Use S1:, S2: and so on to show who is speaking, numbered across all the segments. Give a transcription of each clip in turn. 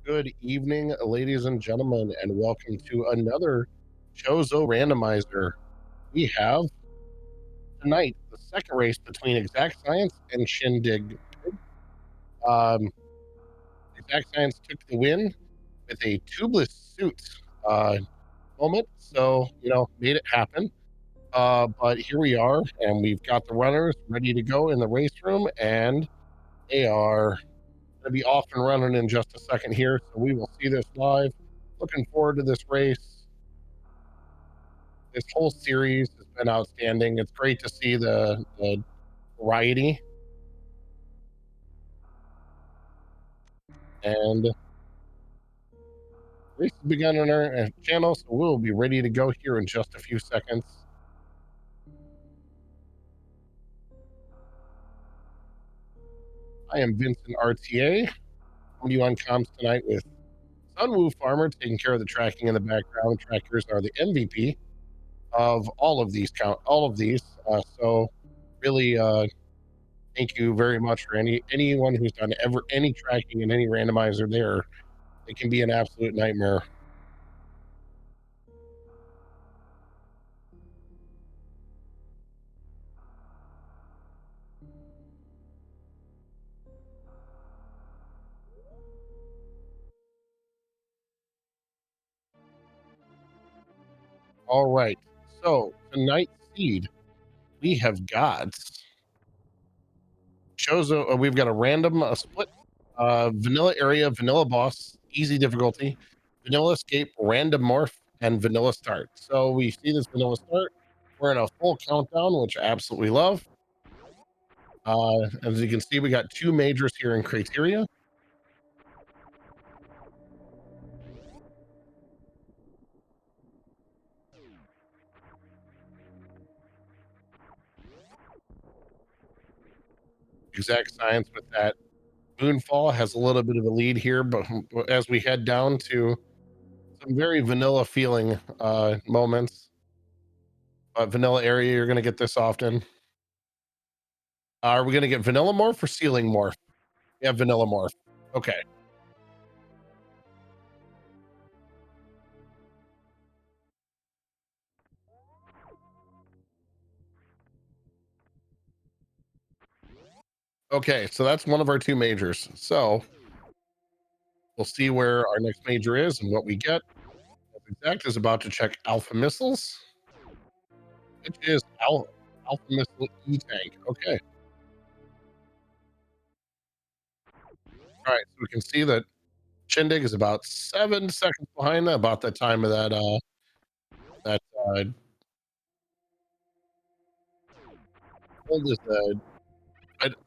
S1: Good evening, ladies and gentlemen, and welcome to another Choozo Randomizer. We have tonight the second race between EXAKTScience and ShinDigPig. Um, EXAKTScience took the win with a tubeless suit uh, moment, so made it happen. But here we are, and we've got the runners ready to go in the race room, and they are going to be off and running in just a second here. So we will see this live. Looking forward to this race. This whole series has been outstanding. It's great to see the variety, and race has begun on our channel, so we'll be ready to go here in just a few seconds. I am Vincent RTA. I'm you on comms tonight with Sunwoo Farmer taking care of the tracking in the background. Trackers are the MVP of all of these. So really, thank you very much for anyone who's done any tracking in any randomizer there. It can be an absolute nightmare. All right. So tonight's seed, we have got Chozo. We've got a random split, vanilla area, vanilla boss, easy difficulty, vanilla escape, random morph, and vanilla start. So we see this vanilla start. We're in a full countdown, which I absolutely love. As you can see, we got two majors here in criteria. EXAKTScience with that Moonfall has a little bit of a lead here, but as we head down to some very vanilla feeling moments, vanilla area, you're going to get this often. Are we going to get vanilla morph or ceiling morph? Yeah, vanilla morph. Okay. Okay, so that's one of our two majors. So we'll see where our next major is and what we get. Exact is about to check alpha missiles, which is alpha missile E tank. Okay. All right. So we can see that Shindig is about 7 seconds behind about the time of that hold is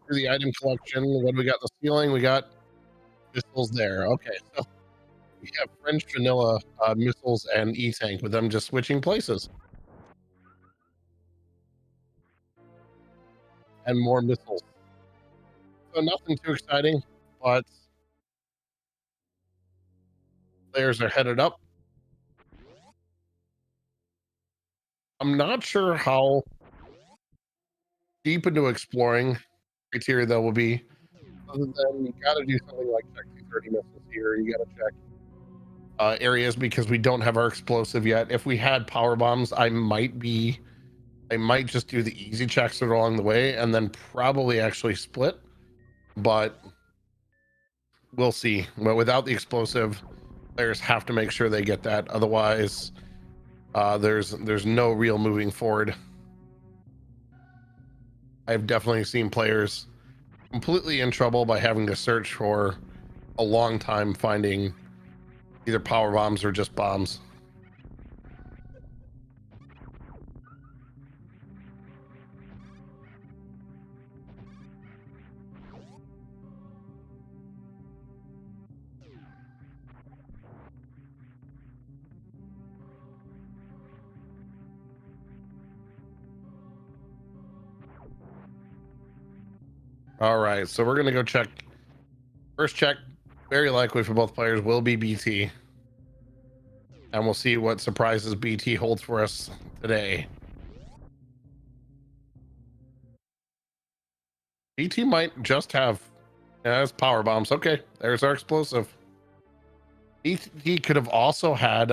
S1: through the item collection. What do we got in the ceiling? We got missiles there. Okay. So we have French vanilla missiles and E tank with them just switching places. And more missiles. So nothing too exciting, but players are headed up. I'm not sure how deep into exploring criteria that will be. Other than you got to do something like check 230 missiles here. You got to check areas because we don't have our explosive yet. If we had power bombs, I might just do the easy checks along the way and then probably actually split. But we'll see. But without the explosive, players have to make sure they get that. Otherwise, there's no real moving forward. I've definitely seen players completely in trouble by having to search for a long time finding either power bombs or just bombs. All right, so we're gonna go check. First check, very likely for both players, will be BT, and we'll see what surprises BT holds for us today. BT might just have, yeah, that's power bombs. Okay, there's our explosive. BT could have also had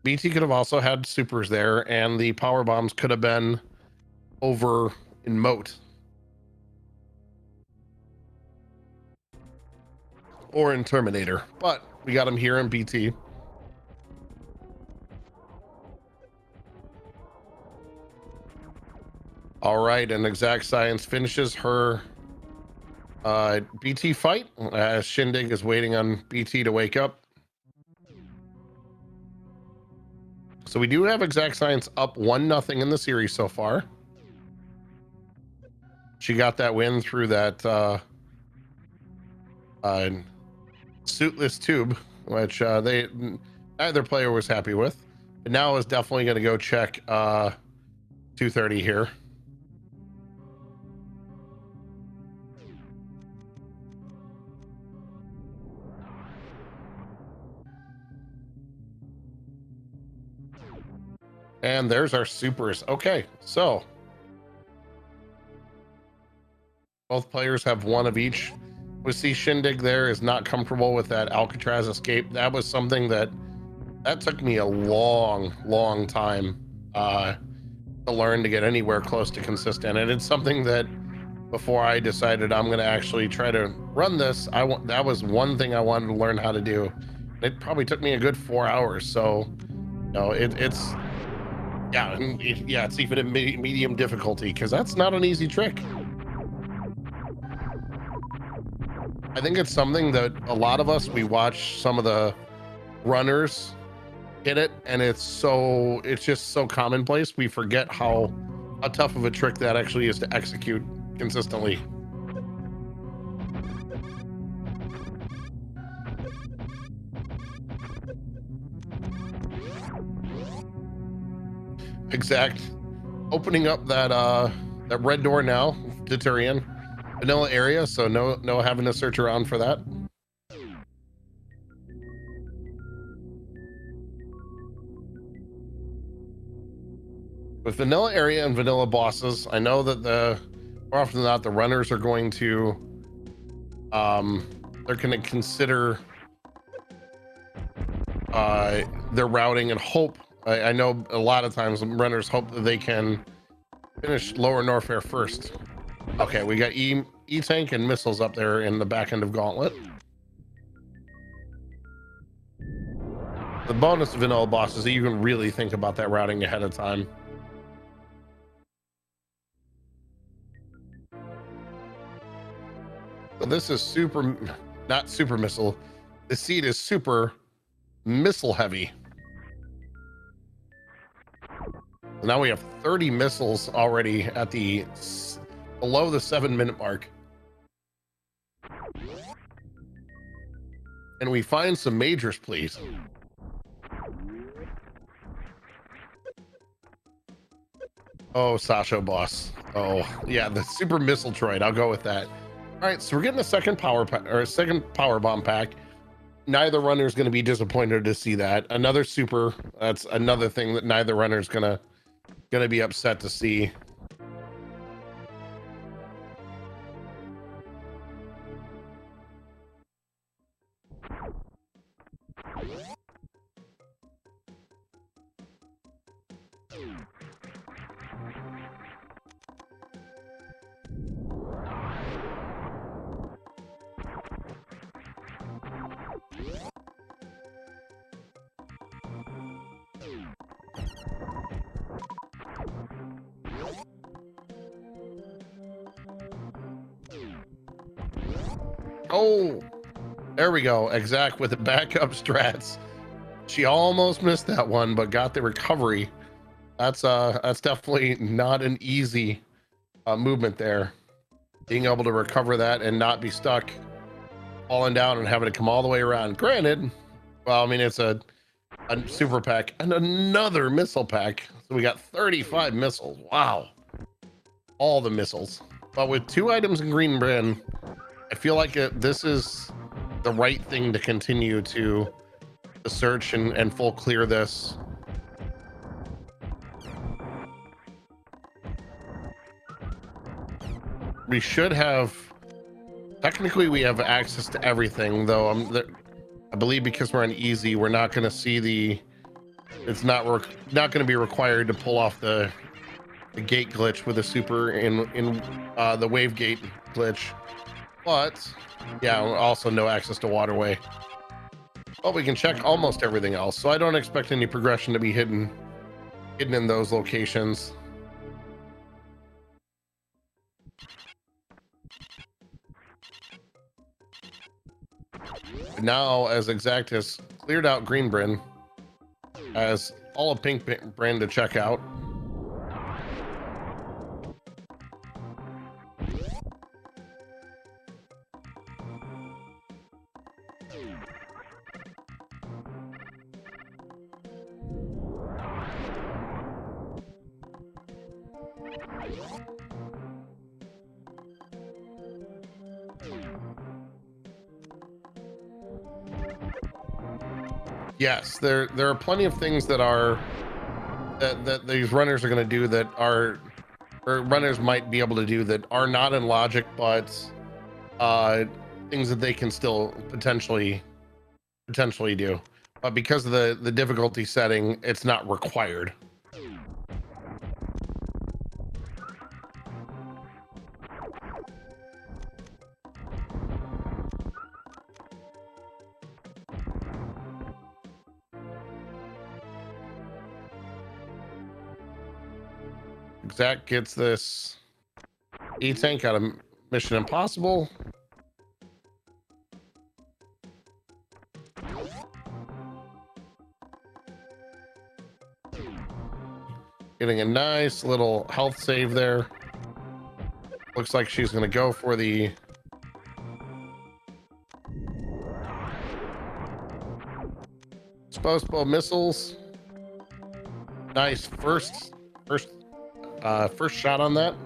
S1: BT could have also had supers there, and the power bombs could have been over in Moat or in Terminator, but we got them here in BT. All right, and EXAKTScience finishes her BT fight as Shindig is waiting on BT to wake up. So we do have EXAKTScience up 1-0 in the series so far. She got that win through that suitless tube, which neither player was happy with. But now is definitely going to go check 230 here. And there's our supers. Okay, so both players have one of each. We see Shindig there is not comfortable with that Alcatraz escape. That was something that took me a long time to learn to get anywhere close to consistent. And it's something that before I decided I'm going to actually try to run this, that was one thing I wanted to learn how to do. It probably took me a good 4 hours. So, you know, it's even a medium difficulty because that's not an easy trick. I think it's something that a lot of us, we watch some of the runners hit it, and it's just so commonplace. We forget how tough of a trick that actually is to execute consistently. Exact. Opening up that red door now to Turian. Vanilla area, so no having to search around for that. With vanilla area and vanilla bosses, I know that more often than not, the runners are going to they're going to consider their routing and hope. I know a lot of times runners hope that they can finish Lower Norfair first. Okay, we got E-Tank and missiles up there in the back end of Gauntlet. The bonus of vanilla bosses is that you can really think about that routing ahead of time. So this is not super missile. The seed is super missile heavy. Now we have 30 missiles already at below the 7-minute mark. And we find some majors, please. Oh, Sasha boss. Oh, yeah, the super missile droid. I'll go with that. All right, so we're getting a second power bomb pack. Neither runner is going to be disappointed to see that. Another super. That's another thing that neither runner is gonna be upset to see. Oh, there we go. Exact with the backup strats. She almost missed that one, but got the recovery. That's definitely not an easy movement there. Being able to recover that and not be stuck falling down and having to come all the way around. Granted, well, I mean, it's a super pack and another missile pack. So we got 35 missiles. Wow. All the missiles. But with 2 items in green bin, I feel like this is the right thing to continue to search and full clear this. We should have Technically, we have access to everything, though. I believe because we're on easy, we're not going to see the. It's not not going to be required to pull off the gate glitch with a super in the wave gate glitch, but yeah, also no access to waterway. But we can check almost everything else, so I don't expect any progression to be hidden in those locations. Now, as Exact has cleared out Green Bryn, as all of Pink Bryn to check out. Yes, there are plenty of things that are that these runners are going to do that are, or runners might be able to do that are not in logic, but things that they can still potentially do. But because of the difficulty setting, it's not required. Zach gets this E-Tank out of Mission Impossible. Getting a nice little health save there. Looks like she's going to go for the disposable missiles. Nice first shot on that.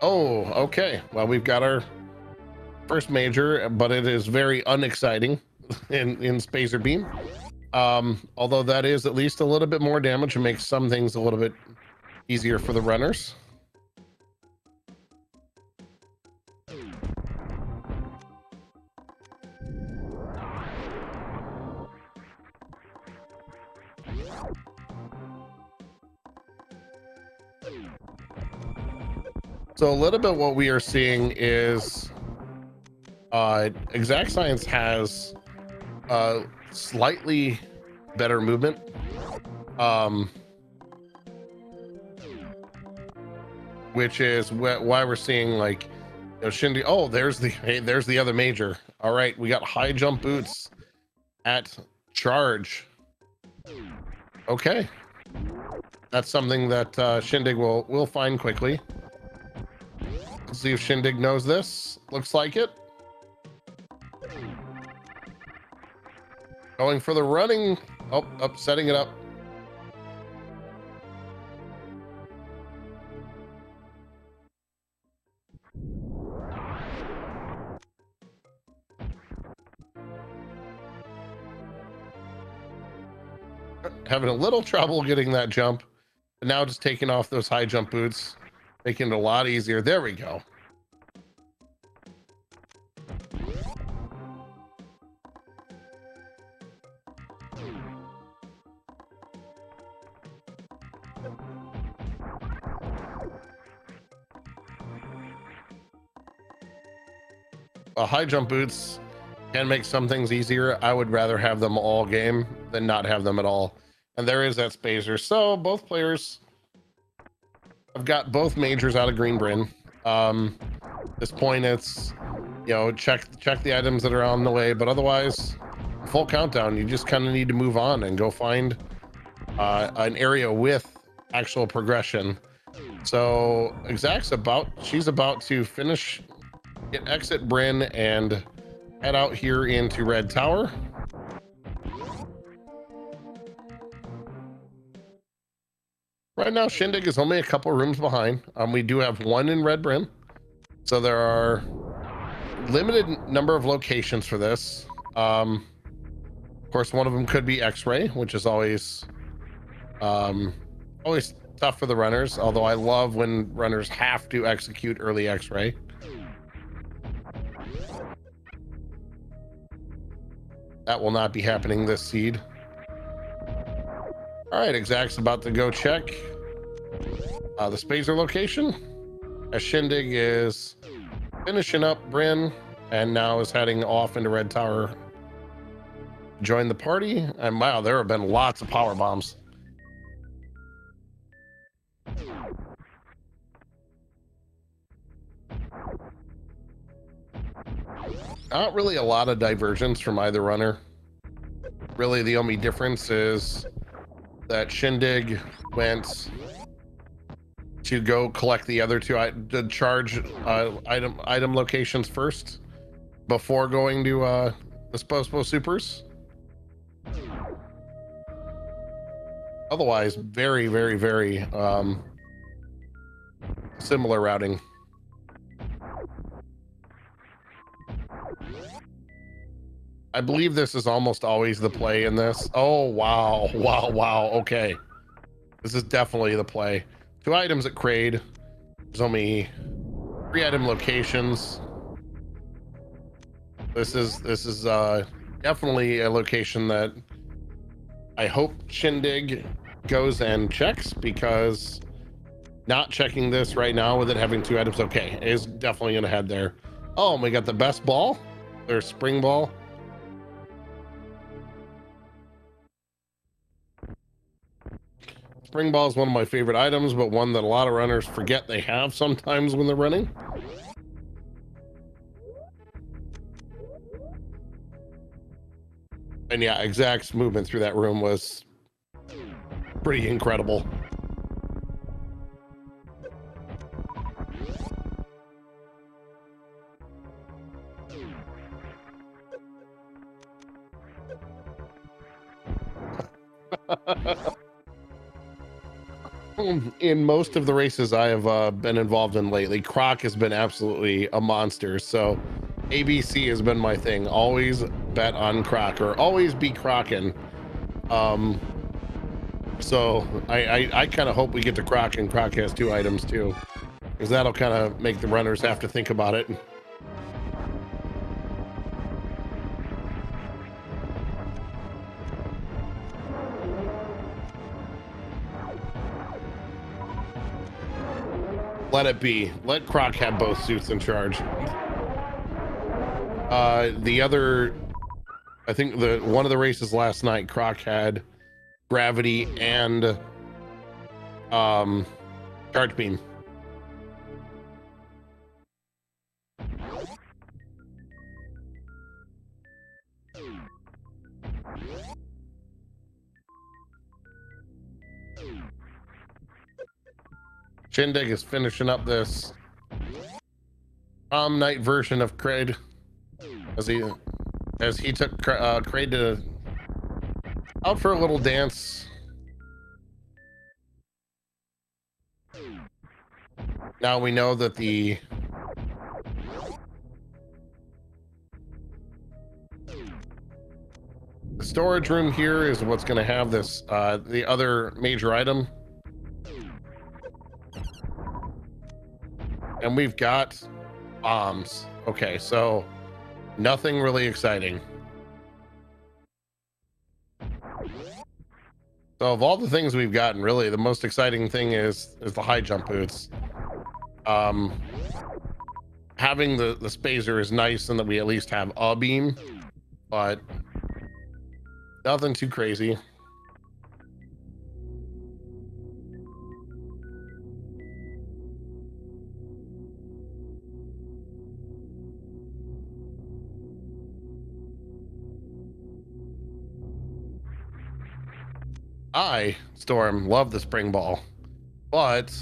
S1: Oh, okay. Well, we've got our first major, but it is very unexciting in Spacer Beam. Although that is at least a little bit more damage and makes some things a little bit easier for the runners. So a little bit what we are seeing is EXAKTScience has slightly better movement. Which is why we're seeing, like, you know, Shindy. Oh, there's the other major. All right, we got high jump boots at charge. Okay, that's something that Shindig will find quickly. Let's see if Shindig knows this. Looks like it. Going for the running. Oh, setting it up. Having a little trouble getting that jump, but now just taking off those high jump boots, making it a lot easier. There we go. High jump boots can make some things easier. I would rather have them all game than not have them at all. And there is that spacer. So both players have got both majors out of Green Bryn. This point, it's, you know, check the items that are on the way, but otherwise, full countdown. You just kind of need to move on and go find an area with actual progression. So she's about to finish, exit Bryn and head out here into Red Tower. Right now, Shindig is only a couple rooms behind. We do have one in Red Bryn, so there are limited number of locations for this. Of course, one of them could be X-ray, which is always always tough for the runners, although I love when runners have to execute early X-ray. That will not be happening this seed. All right, Exact's about to go check the Spazer location, as Shindig is finishing up Bryn and now is heading off into Red Tower to join the party. And wow, there have been lots of power bombs. Not really a lot of divergence from either runner. Really, the only difference is that Shindig went to go collect the other two charge item locations first before going to the Spospo Supers. Otherwise, very, very, very similar routing. I believe this is almost always the play in this. Oh, wow. Wow, wow. Okay. This is definitely the play. 2 items at Kraid. There's only 3 item locations. This is definitely a location that I hope Shindig goes and checks, because not checking this right now with it having 2 items, okay, is definitely gonna head there. Oh, and we got the best ball. There's spring ball. Spring ball is one of my favorite items, but one that a lot of runners forget they have sometimes when they're running. And yeah, Exact's movement through that room was pretty incredible. In most of the races I have been involved in lately, Croc has been absolutely a monster. So ABC has been my thing. Always bet on Croc, or always be Crockin'. So I kind of hope we get to Croc and Croc has 2 items too, because that'll kind of make the runners have to think about it. Let it be. Let Croc have both suits in charge. The other, I think one of the races last night, Croc had gravity and charge beam. Shindig is finishing up this prom night version of Kraid as he took Kraid out for a little dance. Now we know that the storage room here is what's going to have this the other major item. And we've got bombs. Okay, so nothing really exciting. So of all the things we've gotten, really the most exciting thing is the high jump boots. Having the Spazer is nice, and that we at least have a beam, but nothing too crazy. I, Storm, love the spring ball, but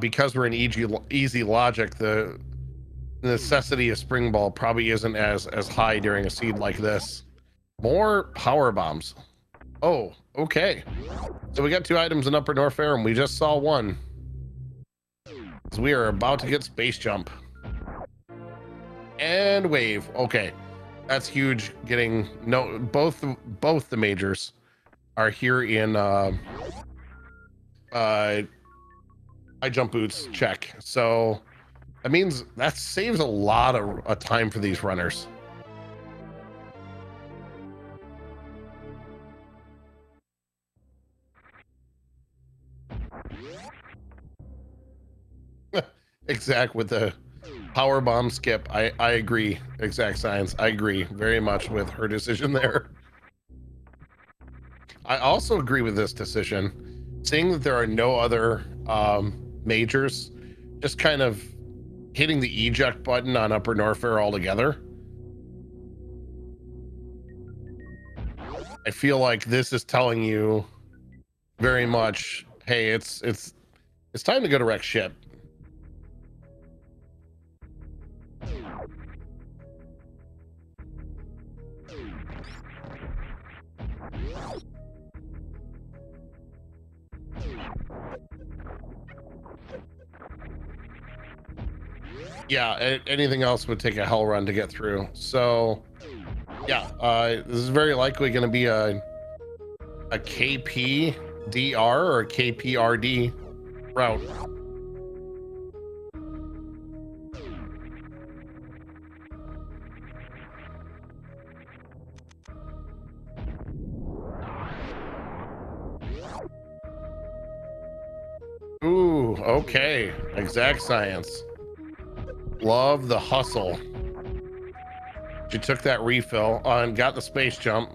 S1: because we're in easy logic, the necessity of spring ball probably isn't as high during a seed like this. More power bombs. Oh, okay. So we got 2 items in Upper Norfair, and we just saw one. So we are about to get space jump and wave. Okay, That's huge. Getting no both the majors are here in high jump boots check. So that means that saves a lot of time for these runners. Exact with the power bomb skip. I agree. Exact science. I agree very much with her decision there. I also agree with this decision. Seeing that there are no other majors, just kind of hitting the eject button on Upper Norfair altogether. I feel like this is telling you very much, hey, it's time to go to wreck ship. Yeah, anything else would take a hell run to get through. So yeah, this is very likely going to be a KPDR or a KPRD route. Ooh, okay. Exact science. Love the hustle. She took that refill and got the space jump.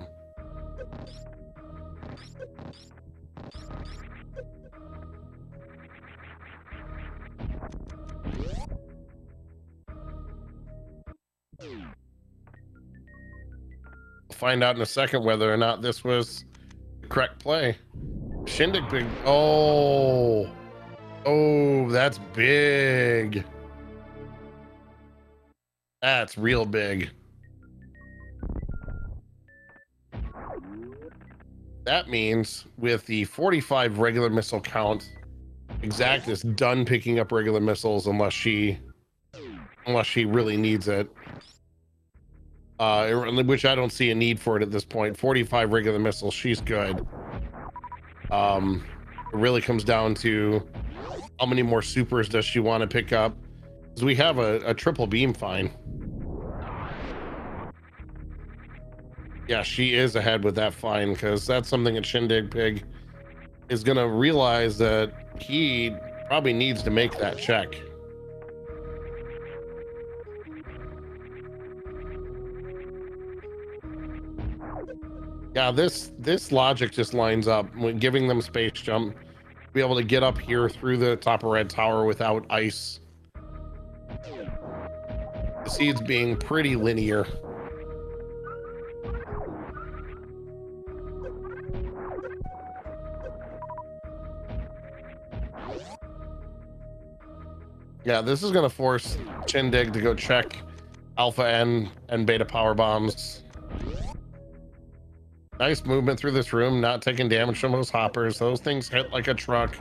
S1: We'll find out in a second whether or not this was the correct play. ShinDigPig. Oh, that's big. That's real big. That means with the 45 regular missile count, Exact is done picking up regular missiles unless she really needs it. Which I don't see a need for it at this point. 45 regular missiles, she's good. It really comes down to how many more supers does she want to pick up? Because we have a triple beam fine. Yeah, she is ahead with that fine because that's something that ShinDigPig is going to realize that he probably needs to make that check. Yeah, this logic just lines up when giving them space jump, be able to get up here through the top of Red Tower without ice. The seeds being pretty linear. Yeah, this is going to force ShinDig to go check Alpha N and Beta power bombs. Nice movement through this room, not taking damage from those hoppers. Those things hit like a truck.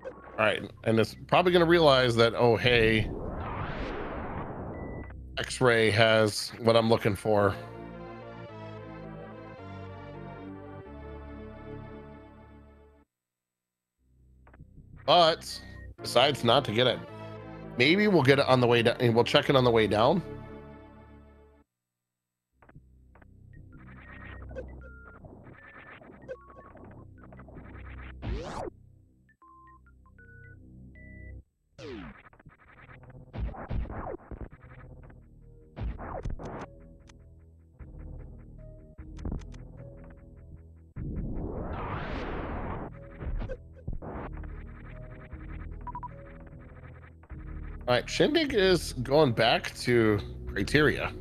S1: All right, and it's probably going to realize that, oh, hey, X-Ray has what I'm looking for. But decides not to get it. Maybe we'll get it on the way down. We'll check it on the way down. All right, ShinDig is going back to criteria.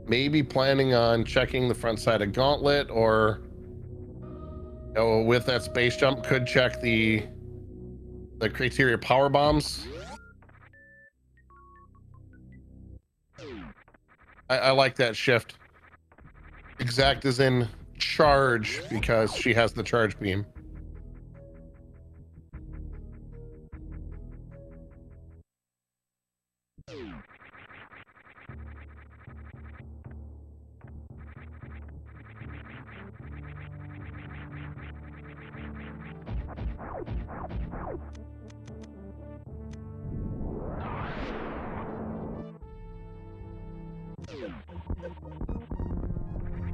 S1: Maybe planning on checking the front side of Gauntlet, or with that space jump, could check the criteria power bombs. I like that shift. Exact is in charge because she has the charge beam.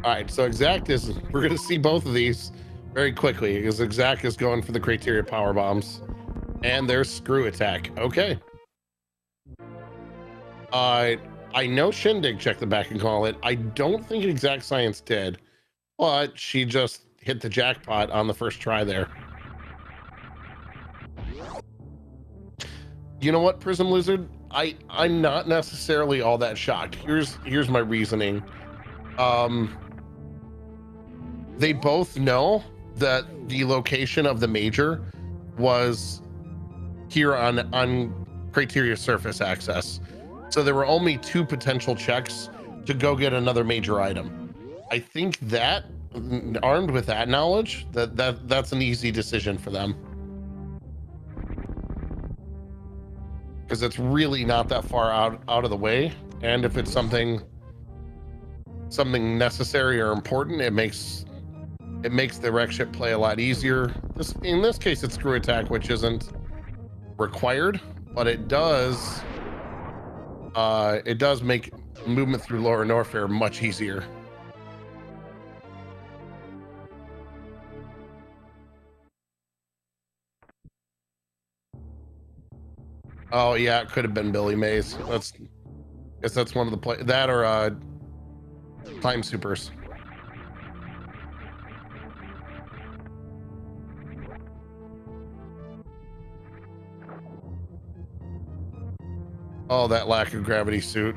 S1: All right, so Exact is, we're going to see both of these very quickly because Exact is going for the criteria power bombs and there's screw attack. Okay. I know Shindig checked the back and call it. I don't think EXAKTScience did, but she just hit the jackpot on the first try there. You know what, Prism Lizard? I'm not necessarily all that shocked. Here's my reasoning. They both know that the location of the major was here on criteria surface access. So there were only 2 potential checks to go get another major item. I think that, armed with that knowledge, that's an easy decision for them. Because it's really not that far out of the way. And if it's something necessary or important, it makes the wreck ship play a lot easier. In this case, it's screw attack, which isn't required, but it does make movement through Lower Norfair much easier. Oh yeah, it could have been Billy Mays. Guess that's one of the play, that or Time Supers. Oh, that lack of gravity suit.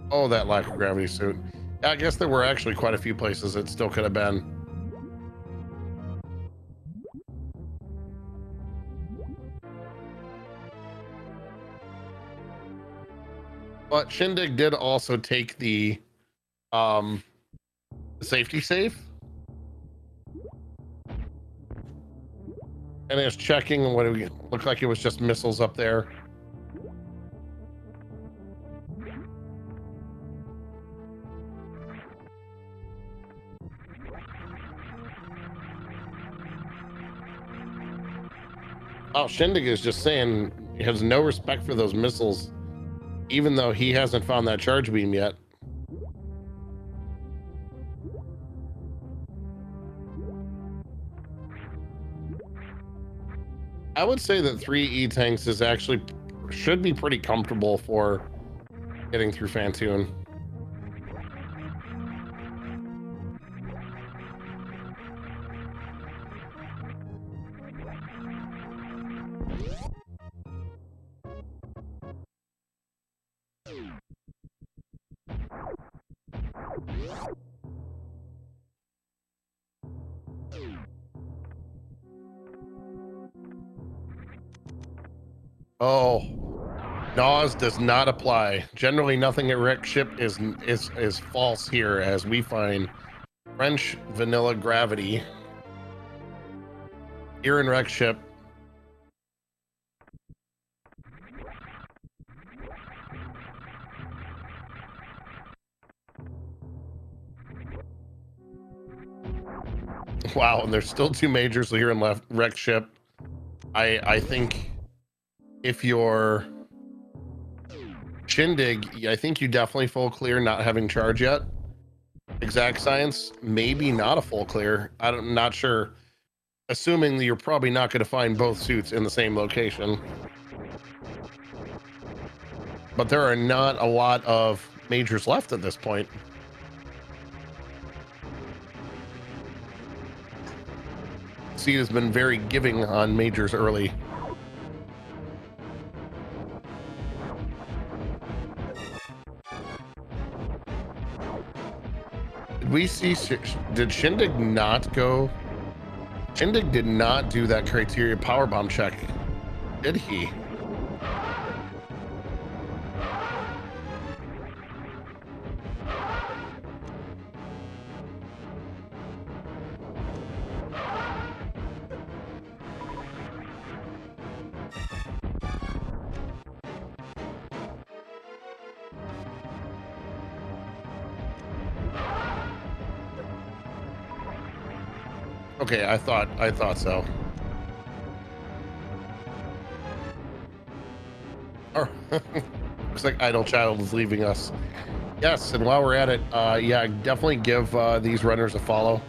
S1: Oh, that lack of gravity suit. I guess there were actually quite a few places it still could have been. But Shindig did also take the safety save. And it's checking what it looked like it was just missiles up there. Oh, Shindig is just saying he has no respect for those missiles, even though he hasn't found that charge beam yet. I would say that 3 E-tanks is actually should be pretty comfortable for getting through Fantoon. Oh, Nas does not apply. Generally, nothing at wreck ship is false here, as we find French vanilla gravity here in wreck ship. Wow, and there's still 2 majors here in left wreck ship. I think if you're Shindig, I think you definitely full clear, not having charge yet. EXAKTScience, maybe not a full clear. I'm not sure. Assuming that you're probably not going to find both suits in the same location. But there are not a lot of majors left at this point. Seed has been very giving on majors early. Did we see, did Shindig not go? Shindig did not do that criteria powerbomb check, did he? Okay, I thought so. Oh, looks like Idle Child is leaving us. Yes, and while we're at it, yeah, definitely give these runners a follow.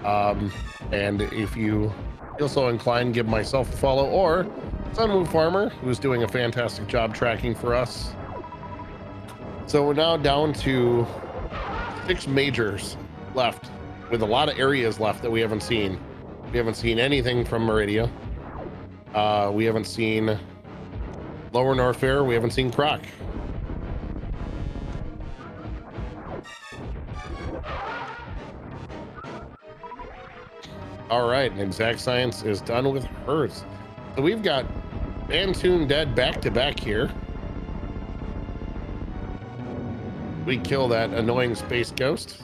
S1: And if you feel so inclined, give myself a follow, or Sunwoo Farmer, who's doing a fantastic job tracking for us. So we're now down to 6 majors left, with a lot of areas left that we haven't seen. We haven't seen anything from Meridia. We haven't seen Lower Norfair. We haven't seen Croc. All right, and EXAKTScience is done with hers. So we've got Bantoon dead back to back here. We kill that annoying space ghost.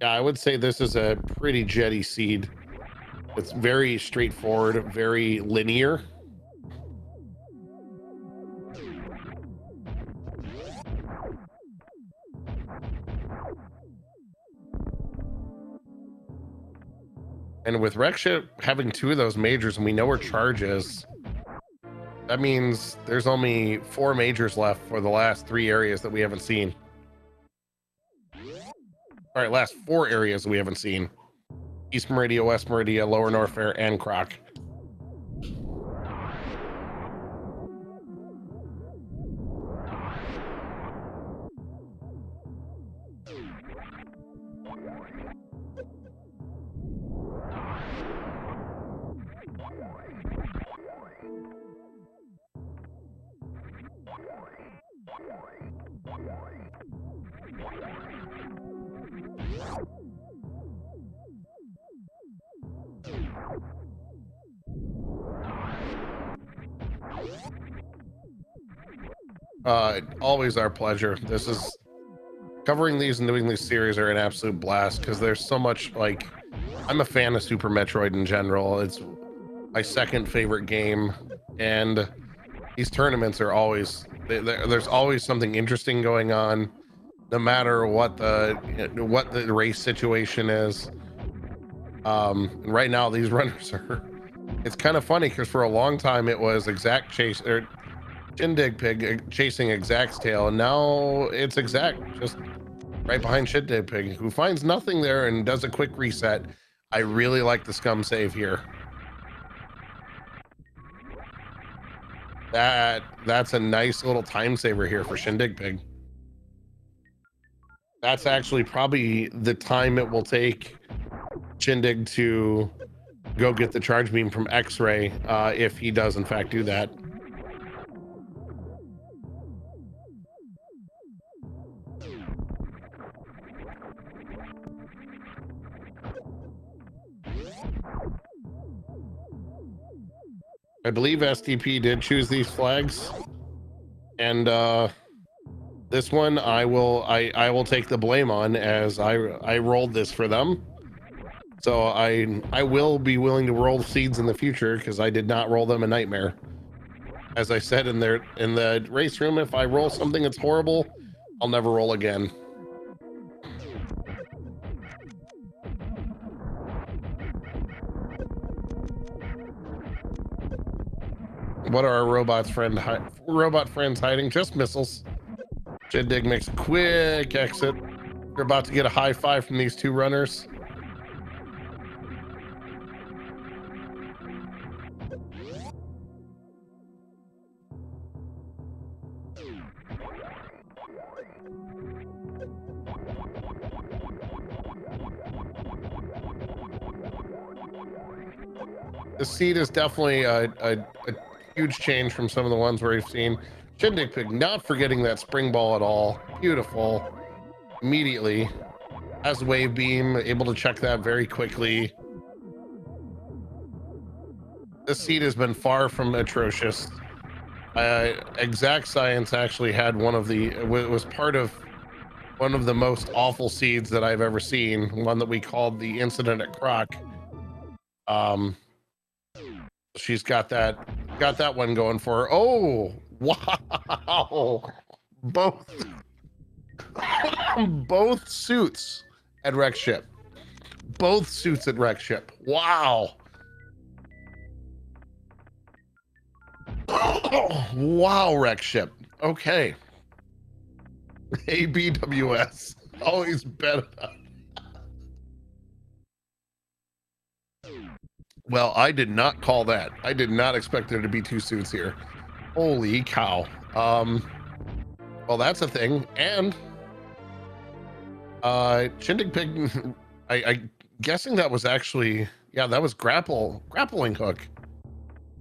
S1: Yeah, I would say this is a pretty jetty seed. It's very straightforward, very linear. And with Rexha having 2 of those majors, and we know her charge is, that means there's only 4 majors left for the last 3 areas that we haven't seen. All right, last 4 areas we haven't seen. East Meridia, West Meridia, Lower Norfair, and Croc. Always our pleasure. This is covering these and doing these series are an absolute blast because there's so much, like, I'm a fan of Super Metroid in general. It's my second favorite game, and these tournaments are always there's always something interesting going on, no matter what the race situation is. Right now these runners are, it's kind of funny because for a long time it was Exact Chase or ShinDigPig chasing Exact's tail, and now it's Exact just right behind ShinDigPig, who finds nothing there and does a quick reset. I really like the scum save here. That's a nice little time saver here for ShinDigPig. That's actually probably the time it will take Shindig to go get the charge beam from X-Ray, if he does in fact do that. I believe STP did choose these flags, and this one I will take the blame on, as I rolled this for them. So I will be willing to roll seeds in the future because I did not roll them a nightmare. As I said in the race room, if I roll something that's horrible, I'll never roll again. What are our robot friends hiding? Just missiles. ShinDig makes a quick exit. We're about to get a high five from these 2 runners. The seed is definitely a huge change from some of the ones where we've seen. ShinDigPig not forgetting that spring ball at all. Beautiful. Immediately has wave beam, able to check that very quickly. This seed has been far from atrocious. EXAKTScience actually had was part of one of the most awful seeds that I've ever seen, one that we called the incident at Croc. She's got that one going for her. Oh, wow. Both both suits at Wreck Ship. Both suits at Wreck Ship. Wow. Wow, Wreck Ship. Okay. ABWS. Always better. Well, I did not call that. I did not expect there to be two suits here. Holy cow. Well, that's a thing. And ShinDigPig, I guessing that was actually, yeah, that was grappling hook.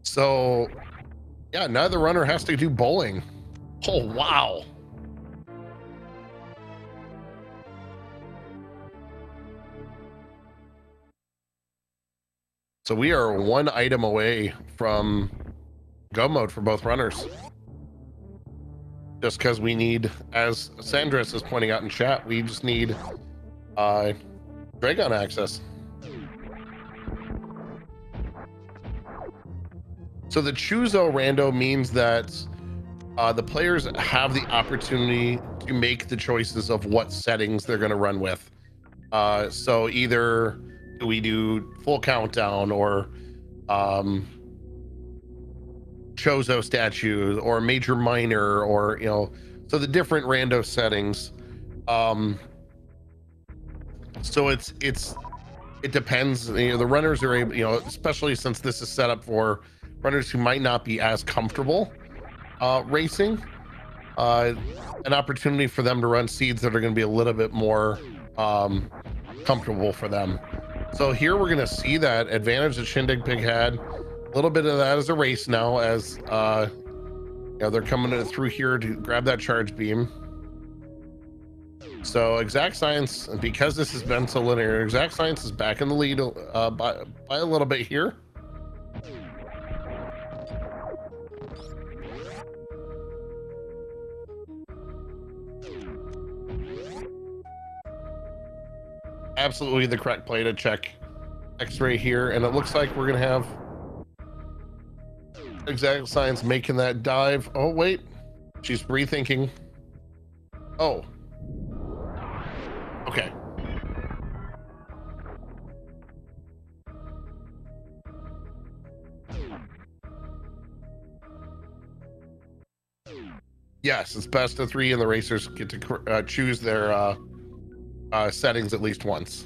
S1: So yeah, neither runner has to do bowling. Oh, wow. So we are one item away from go mode for both runners. Just because we need, as Sandris is pointing out in chat, we just need Dragon access. So the Choozo Rando means that the players have the opportunity to make the choices of what settings they're going to run with. So either do we do full countdown or Choozo statue or major minor, or so the different rando settings. So it depends. The runners are able, especially since this is set up for runners who might not be as comfortable racing, an opportunity for them to run seeds that are going to be a little bit more comfortable for them. So here we're going to see that advantage that ShinDigPig had. A little bit of that as a race now, as they're coming through here to grab that charge beam. So EXAKTScience, because this has been so linear, EXAKTScience is back in the lead by a little bit here. Absolutely the correct play to check X-ray here, and it looks like we're gonna have EXAKTScience making that dive. Oh wait, she's rethinking. Oh, okay. Yes, it's best of 3, and the racers get to choose their settings at least once.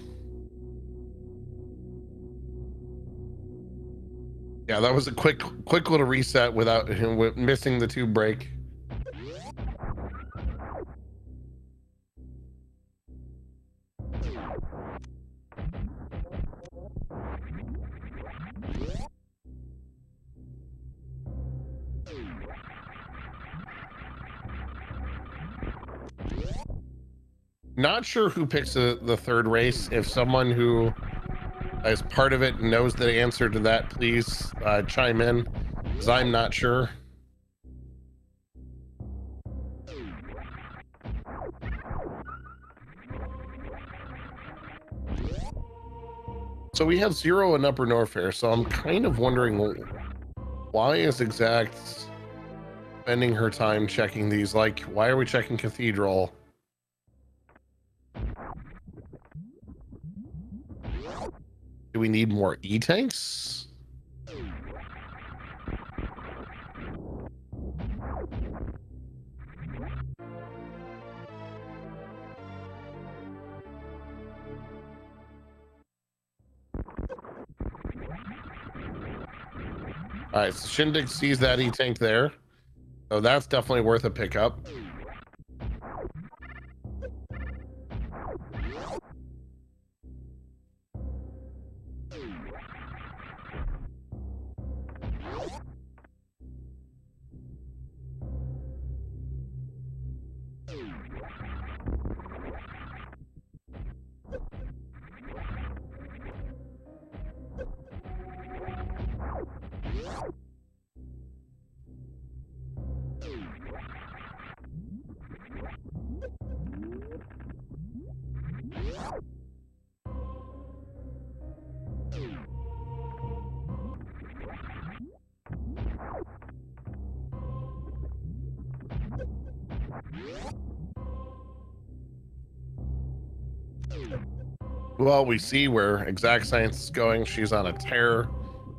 S1: Yeah, that was a quick little reset without missing the tube break. Not sure who picks the third race. If someone who is part of it knows the answer to that, please chime in, because I'm not sure. So we have 0 in Upper Norfair, so I'm kind of wondering, why is Exact spending her time checking these? Like, why are we checking Cathedral? Do we need more E-tanks? All right, so Shindig sees that E-tank there. So that's definitely worth a pickup. Well, we see where EXAKTScience is going. She's on a tear,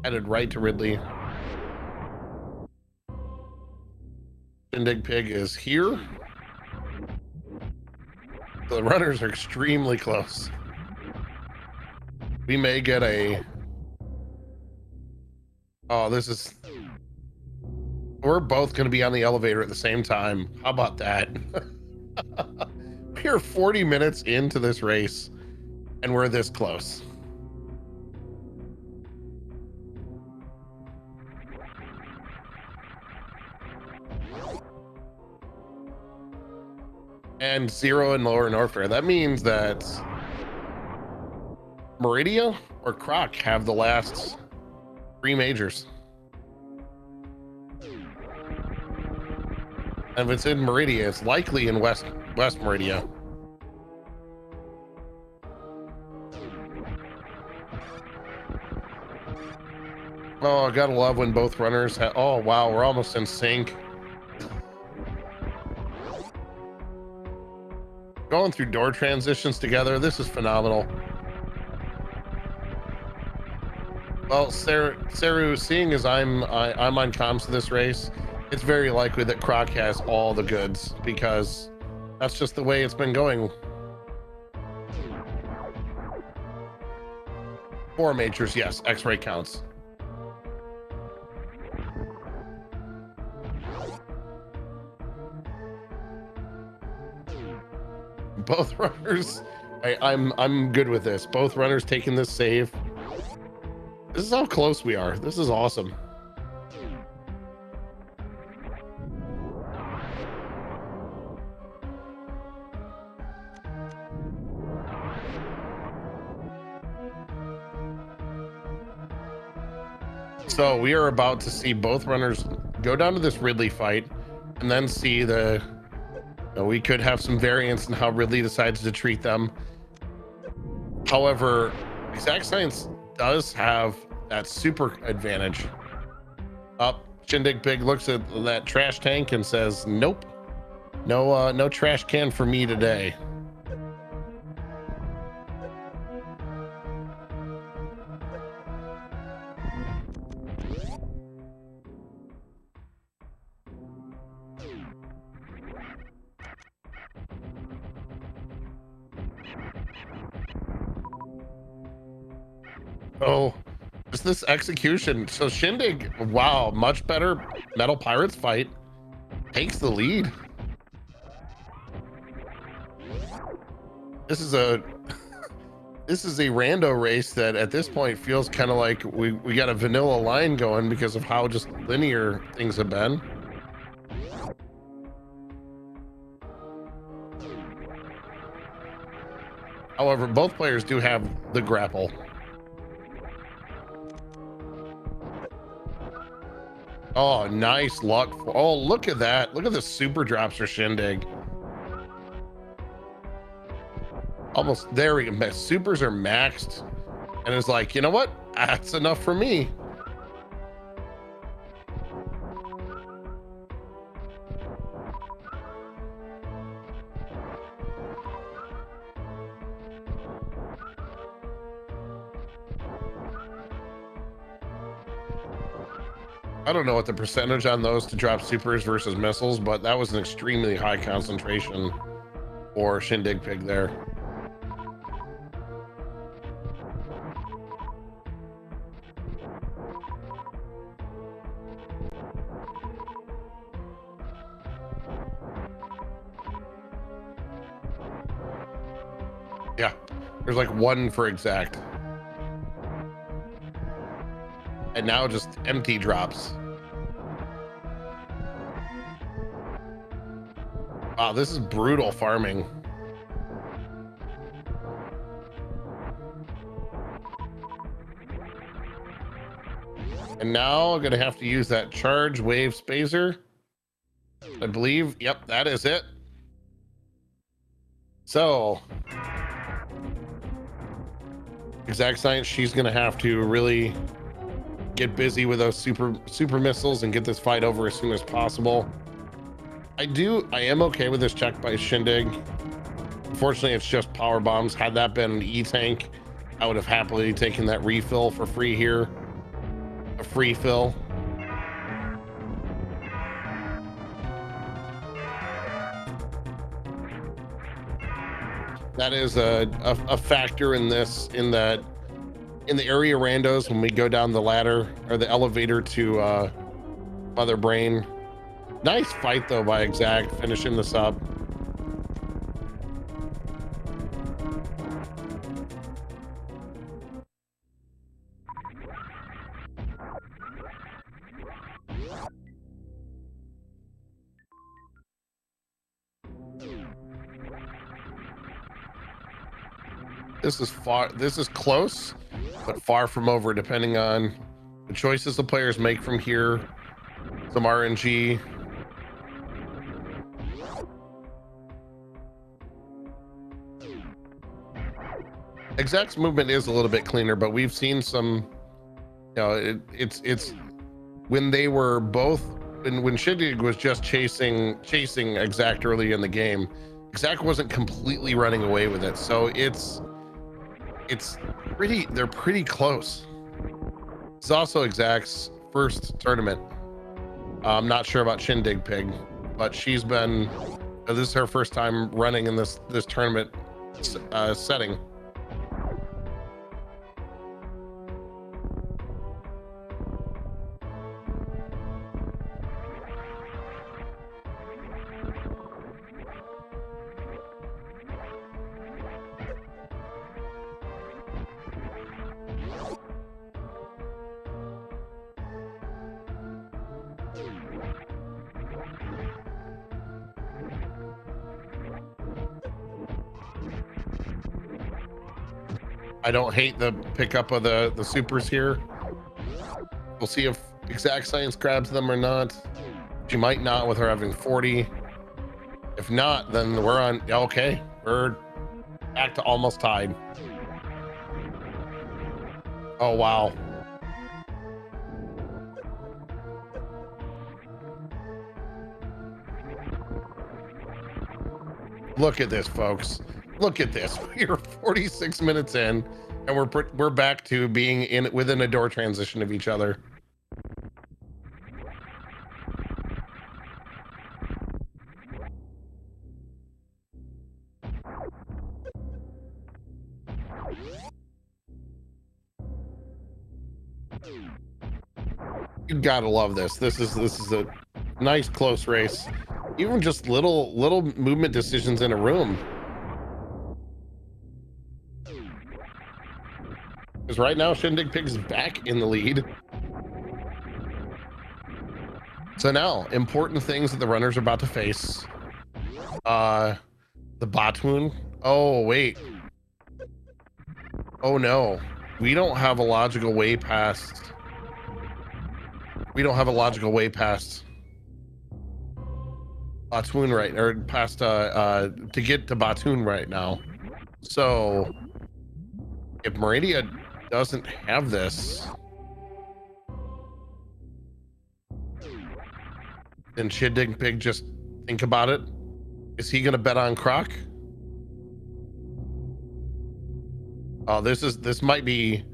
S1: headed right to Ridley. ShinDigPig is here. The runners are extremely close. We may get a... Oh, this is... We're both going to be on the elevator at the same time. How about that? We're 40 minutes into this race, and we're this close. And 0 in Lower Norfair. That means that Meridia or Croc have the last 3 majors. And if it's in Meridia, it's likely in West Meridia. Oh, I gotta love when both runners have... Oh, wow, we're almost in sync. Going through door transitions together, this is phenomenal. Well, Saru, seeing as I'm on comms to this race, it's very likely that Croc has all the goods because that's just the way it's been going. 4 majors, yes, X-ray counts. Both runners, I'm good with this. Both runners taking this save. This is how close we are. This is awesome. So we are about to see both runners go down to this Ridley fight and then see the... We could have some variance in how Ridley decides to treat them. However, EXAKTScience does have that super advantage. Up, ShinDigPig looks at that trash tank and says, "Nope, no trash can for me today." Oh, just this execution. So Shindig, wow, much better Metal Pirates fight. Takes the lead. This is a rando race that at this point feels kind of like we got a vanilla line going because of how just linear things have been. However, both players do have the grapple. Oh, nice luck. Oh, look at that. Look at the super drops for Shindig. Almost there. We can supers are maxed. And it's like, you know what? That's enough for me. I don't know what the percentage on those to drop supers versus missiles, but that was an extremely high concentration for ShinDigPig there. Yeah, there's like 1 for exact. And now just empty drops. Wow, this is brutal farming. And now I'm gonna have to use that charge wave spacer. I believe, yep, that is it. So EXAKTScience, she's gonna have to really get busy with those super missiles and get this fight over as soon as possible. I am okay with this check by Shindig. Unfortunately, it's just power bombs. Had that been an E-tank, I would have happily taken that refill for free here. A free fill. That is a factor in this, in the area randos when we go down the ladder or the elevator to Mother Brain. Nice fight though by Exact, finishing this up. This is close, but far from over, depending on the choices the players make from here. Some RNG. Exact's movement is a little bit cleaner, but we've seen some, you know, it's when they were both, when Shindig was just chasing Exact early in the game, Exact wasn't completely running away with it. So they're pretty close. It's also Exact's first tournament. I'm not sure about ShinDigPig, but she's been, this is her first time running in this tournament setting. I don't hate the pickup of the supers here. We'll see if EXAKTScience grabs them or not. She might not with her having 40. If not, then we're on, okay, we're back to almost tied. Oh, wow. Look at this, folks. Look at this. We're 46 minutes in, and we're back to being within a door transition of each other. You gotta love this. This is a nice close race. Even just little movement decisions in a room. Because right now ShinDigPig is back in the lead. So now, important things that the runners are about to face. The Batoon. Oh wait. Oh no. We don't have a logical way past. We don't have a logical way past Batoon right, or past to get to Batoon right now. So if Meridia doesn't have this, then ShinDigPig just think about it. Is he gonna bet on Croc? Oh, this might be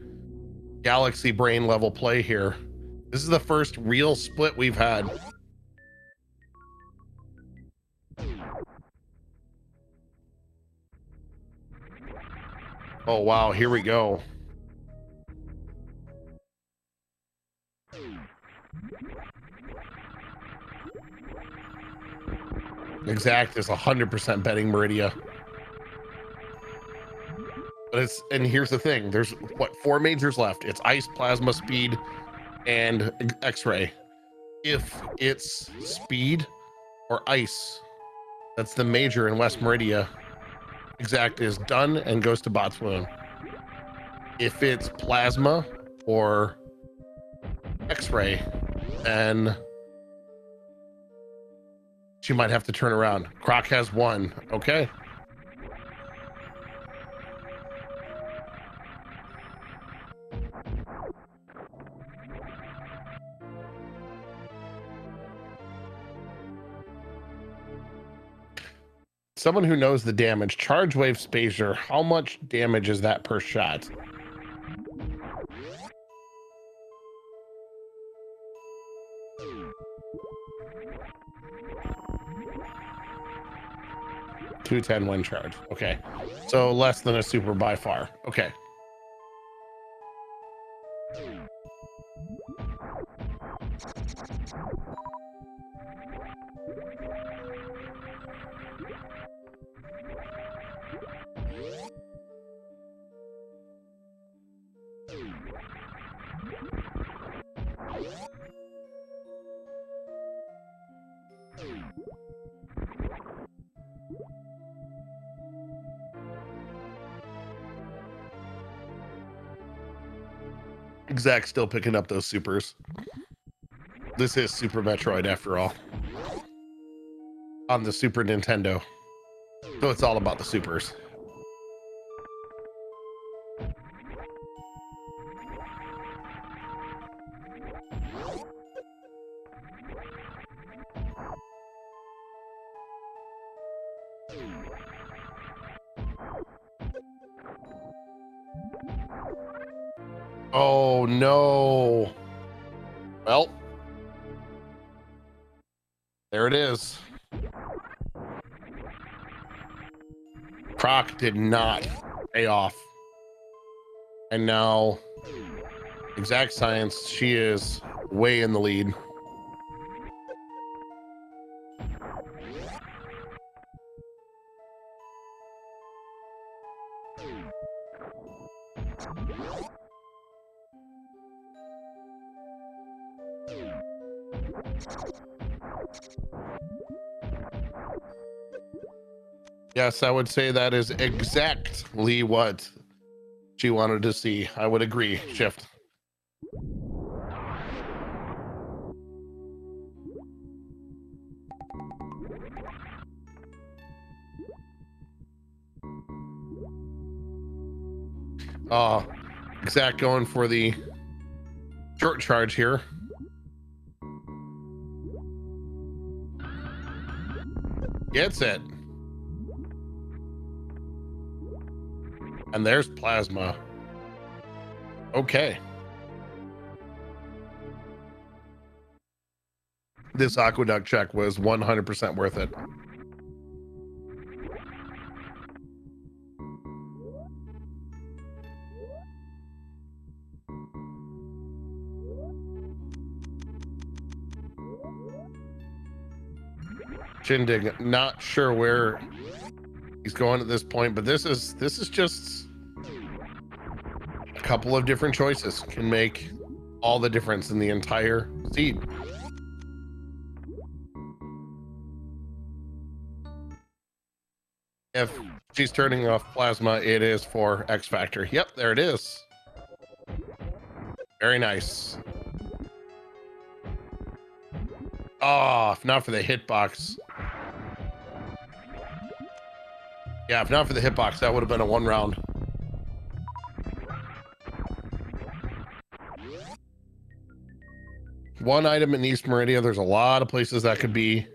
S1: galaxy brain level play here. This is the first real split we've had. Oh wow, here we go. Exact is 100% betting Meridia. But and here's the thing, there's what, 4 majors left. It's ice, plasma, speed, and X-ray. If it's speed or ice, that's the major in West Meridia, Exact is done and goes to Botswana. If it's plasma or X-ray, then she might have to turn around. Croc has 1. Okay. Someone who knows the damage. Charge wave spacer. How much damage is that per shot? $210 wind charge. Okay. So less than a super by far. Okay. Zach's still picking up those supers. This is Super Metroid after all. On the Super Nintendo. So it's all about the supers. Oh no. Well, there it is. Croc did not pay off. And now EXAKTScience, she is way in the lead. Yes, I would say that is exactly what she wanted to see. I would agree. Shift. Exact going for the short charge here. Gets it. And there's plasma. Okay. This aqueduct check was 100% worth it. Shindig, not sure where he's going at this point, but this is just a couple of different choices can make all the difference in the entire seed. If she's turning off plasma, it is for X Factor. Yep, there it is. Very nice. Oh, if not for the hitbox. Yeah, if not for the hitbox, that would have been a 1 round. One item in East Meridia. There's a lot of places that could be.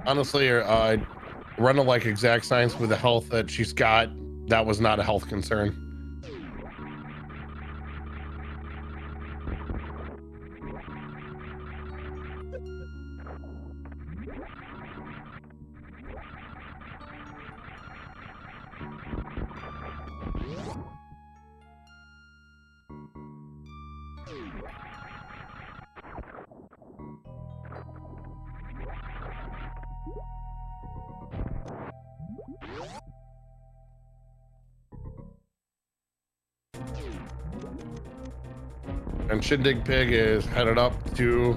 S1: Honestly, running like EXAKTScience with the health that she's got, that was not a health concern. And ShinDigPig is headed up to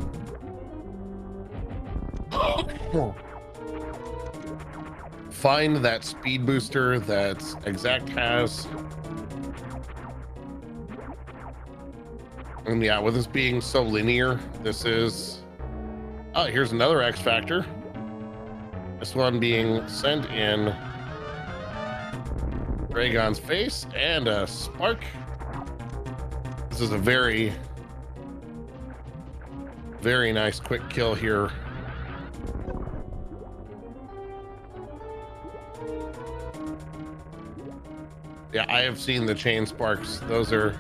S1: find that speed booster that Exact has. And yeah, with this being so linear, this is... Oh, here's another X Factor. This one being sent in Dragon's face and a spark. This is a very, very nice quick kill here. Yeah, I have seen the chain sparks. Those are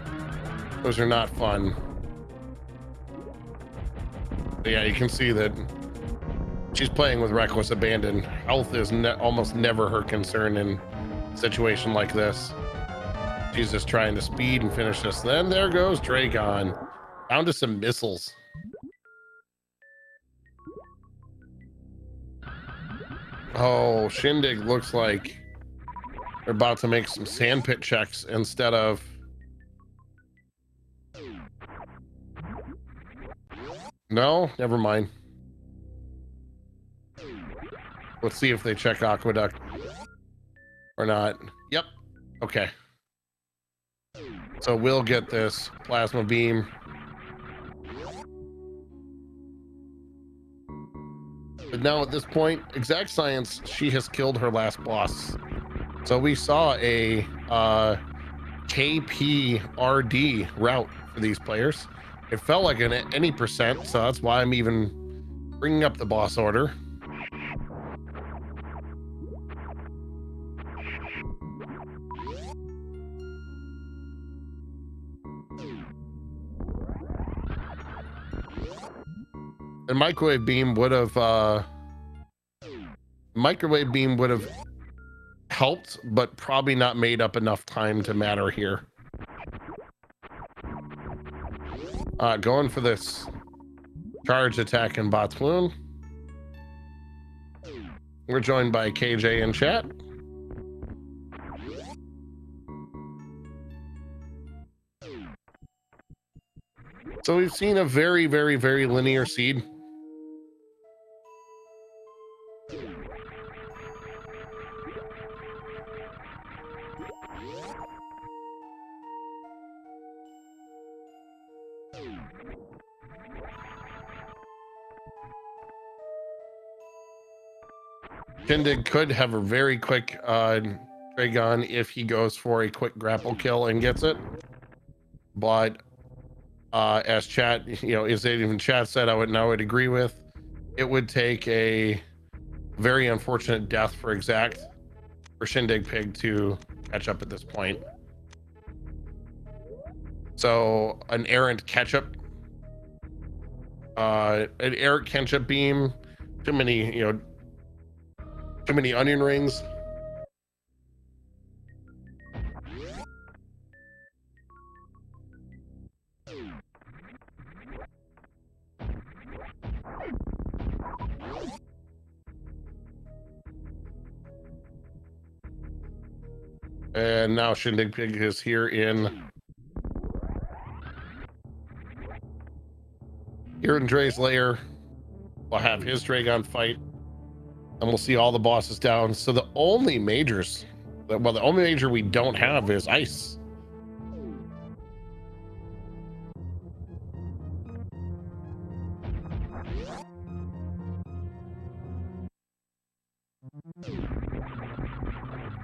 S1: not fun. But yeah, you can see that she's playing with reckless abandon. Health is almost never her concern in a situation like this. She's just trying to speed and finish this. Then there goes Dragon. Down to some missiles. Oh, Shindig looks like they're about to make some sandpit checks instead of... No, never mind. Let's see if they check aqueduct or not. Yep. Okay. So we'll get this plasma beam. But now at this point, EXAKTScience, she has killed her last boss. So we saw a KPRD route for these players. It felt like an any percent, so that's why I'm even bringing up the boss order. And microwave beam would have helped, but probably not made up enough time to matter here. Going for this charge attack in Botswoon. We're joined by KJ in chat. So we've seen a very, very, very linear seed. Shindig could have a very quick Dragon if he goes for a quick grapple kill and gets it, but as chat, is it even chat said, I would agree with, it would take a very unfortunate death for Exact for ShinDigPig to catch up at this point. So an errant ketchup beam, too many onion rings. And now ShinDigPig is here in Dre's lair. We'll have his Dragon fight, and we'll see all the bosses down. So the only majors, well, the only major we don't have is ice.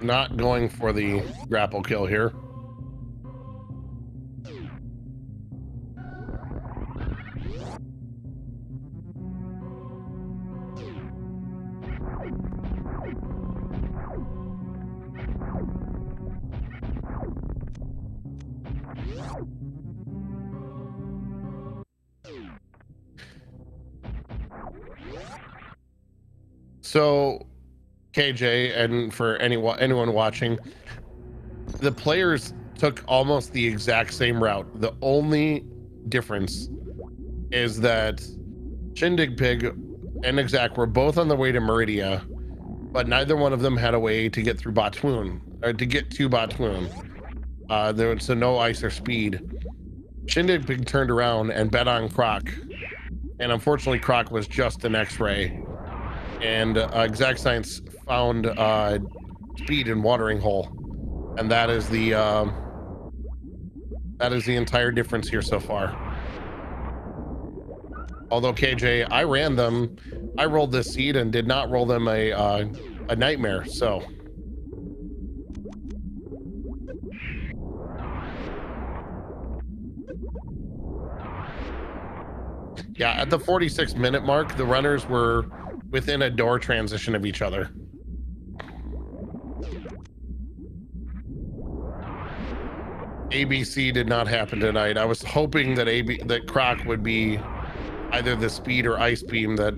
S1: Not going for the grapple kill here. So KJ, and for anyone watching, the players took almost the exact same route. The only difference is that ShinDigPig and Exact were both on the way to Meridia, but neither one of them had a way to get through Botswoon, or to get to Botswoon. There was no ice or speed. ShinDigPig turned around and bet on Croc, and unfortunately Croc was just an X-ray. And EXAKTScience found speed in Watering Hole, and that is the entire difference here so far. Although KJ, I ran them, I rolled this seed and did not roll them a nightmare. So yeah, at the 46-minute mark, the runners were within a door transition of each other. ABC did not happen tonight. I was hoping that Croc would be either the speed or ice beam that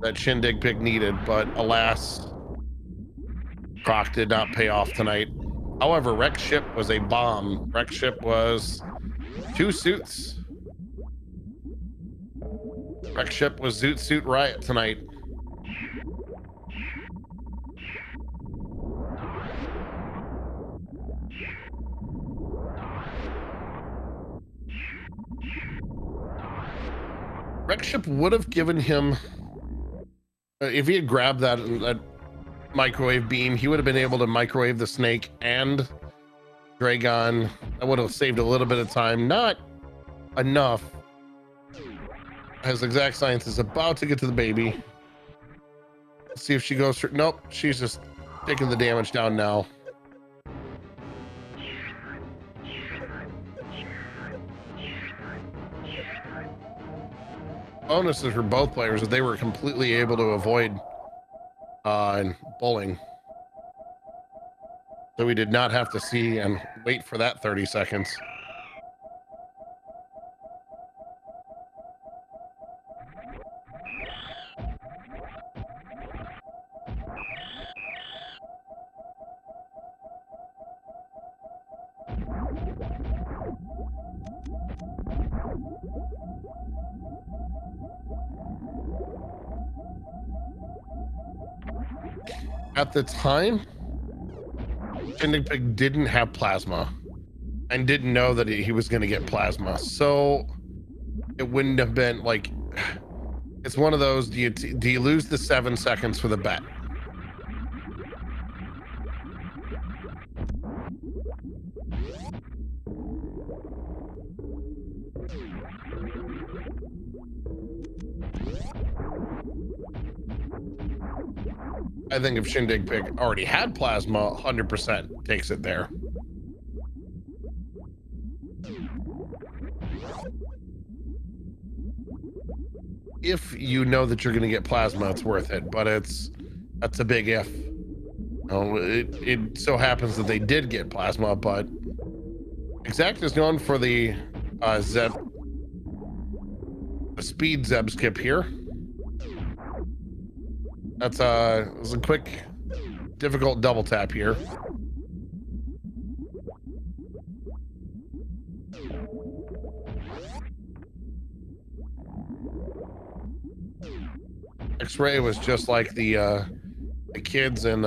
S1: ShinDigPig needed, but alas, Croc did not pay off tonight. However, Wreck Ship was a bomb. Wreck Ship was 2 suits. Wreck Ship was Zoot Suit Riot tonight. Wreck Ship would have given him, if he had grabbed that microwave beam, he would have been able to microwave the snake and Dragon. That would have saved a little bit of time. Not enough, as EXAKTScience is about to get to the baby. Let's see if she goes through. Nope, she's just taking the damage down now. Bonuses for both players is they were completely able to avoid bowling. So we did not have to see and wait for that 30 seconds. At the time, ShinDigPig didn't have plasma and didn't know that he was going to get plasma, so it wouldn't have been like, it's one of those, do you lose the 7 seconds for the bet? I think if ShinDigPig already had plasma, 100% takes it there. If you know that you're going to get plasma, it's worth it, but that's a big if. It so happens that they did get plasma, but Exact is going for the speed Zeb skip here. That's a quick, difficult double tap here. X-Ray was just like the kids in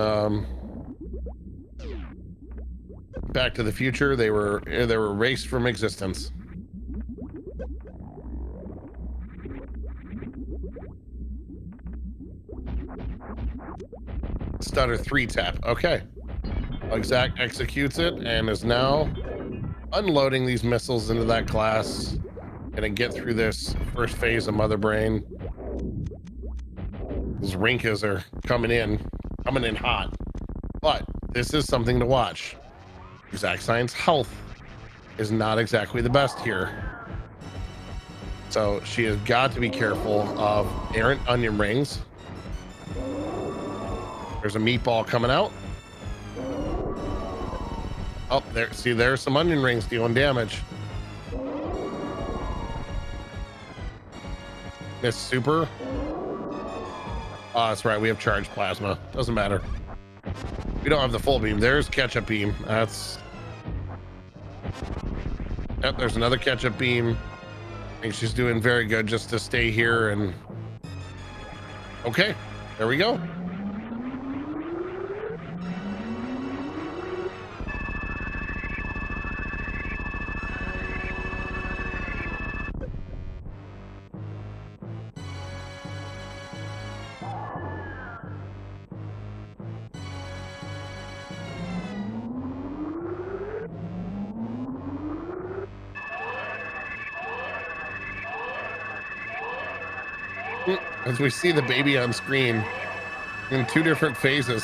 S1: Back to the Future. They were erased from existence. Stutter 3 tap. Okay. Exact executes it and is now unloading these missiles into that glass. Gonna get through this first phase of Mother Brain. Those Rinkas are coming in hot. But this is something to watch. EXAKTScience health is not exactly the best here. So she has got to be careful of errant onion rings. There's a meatball coming out. Oh, there. See, there's some onion rings dealing damage. Miss super. Oh, that's right. We have charged plasma. Doesn't matter. We don't have the full beam. There's ketchup beam. That's. Yep, there's another ketchup beam. I think she's doing very good just to stay here and. Okay, there we go. As we see the baby on screen in two different phases.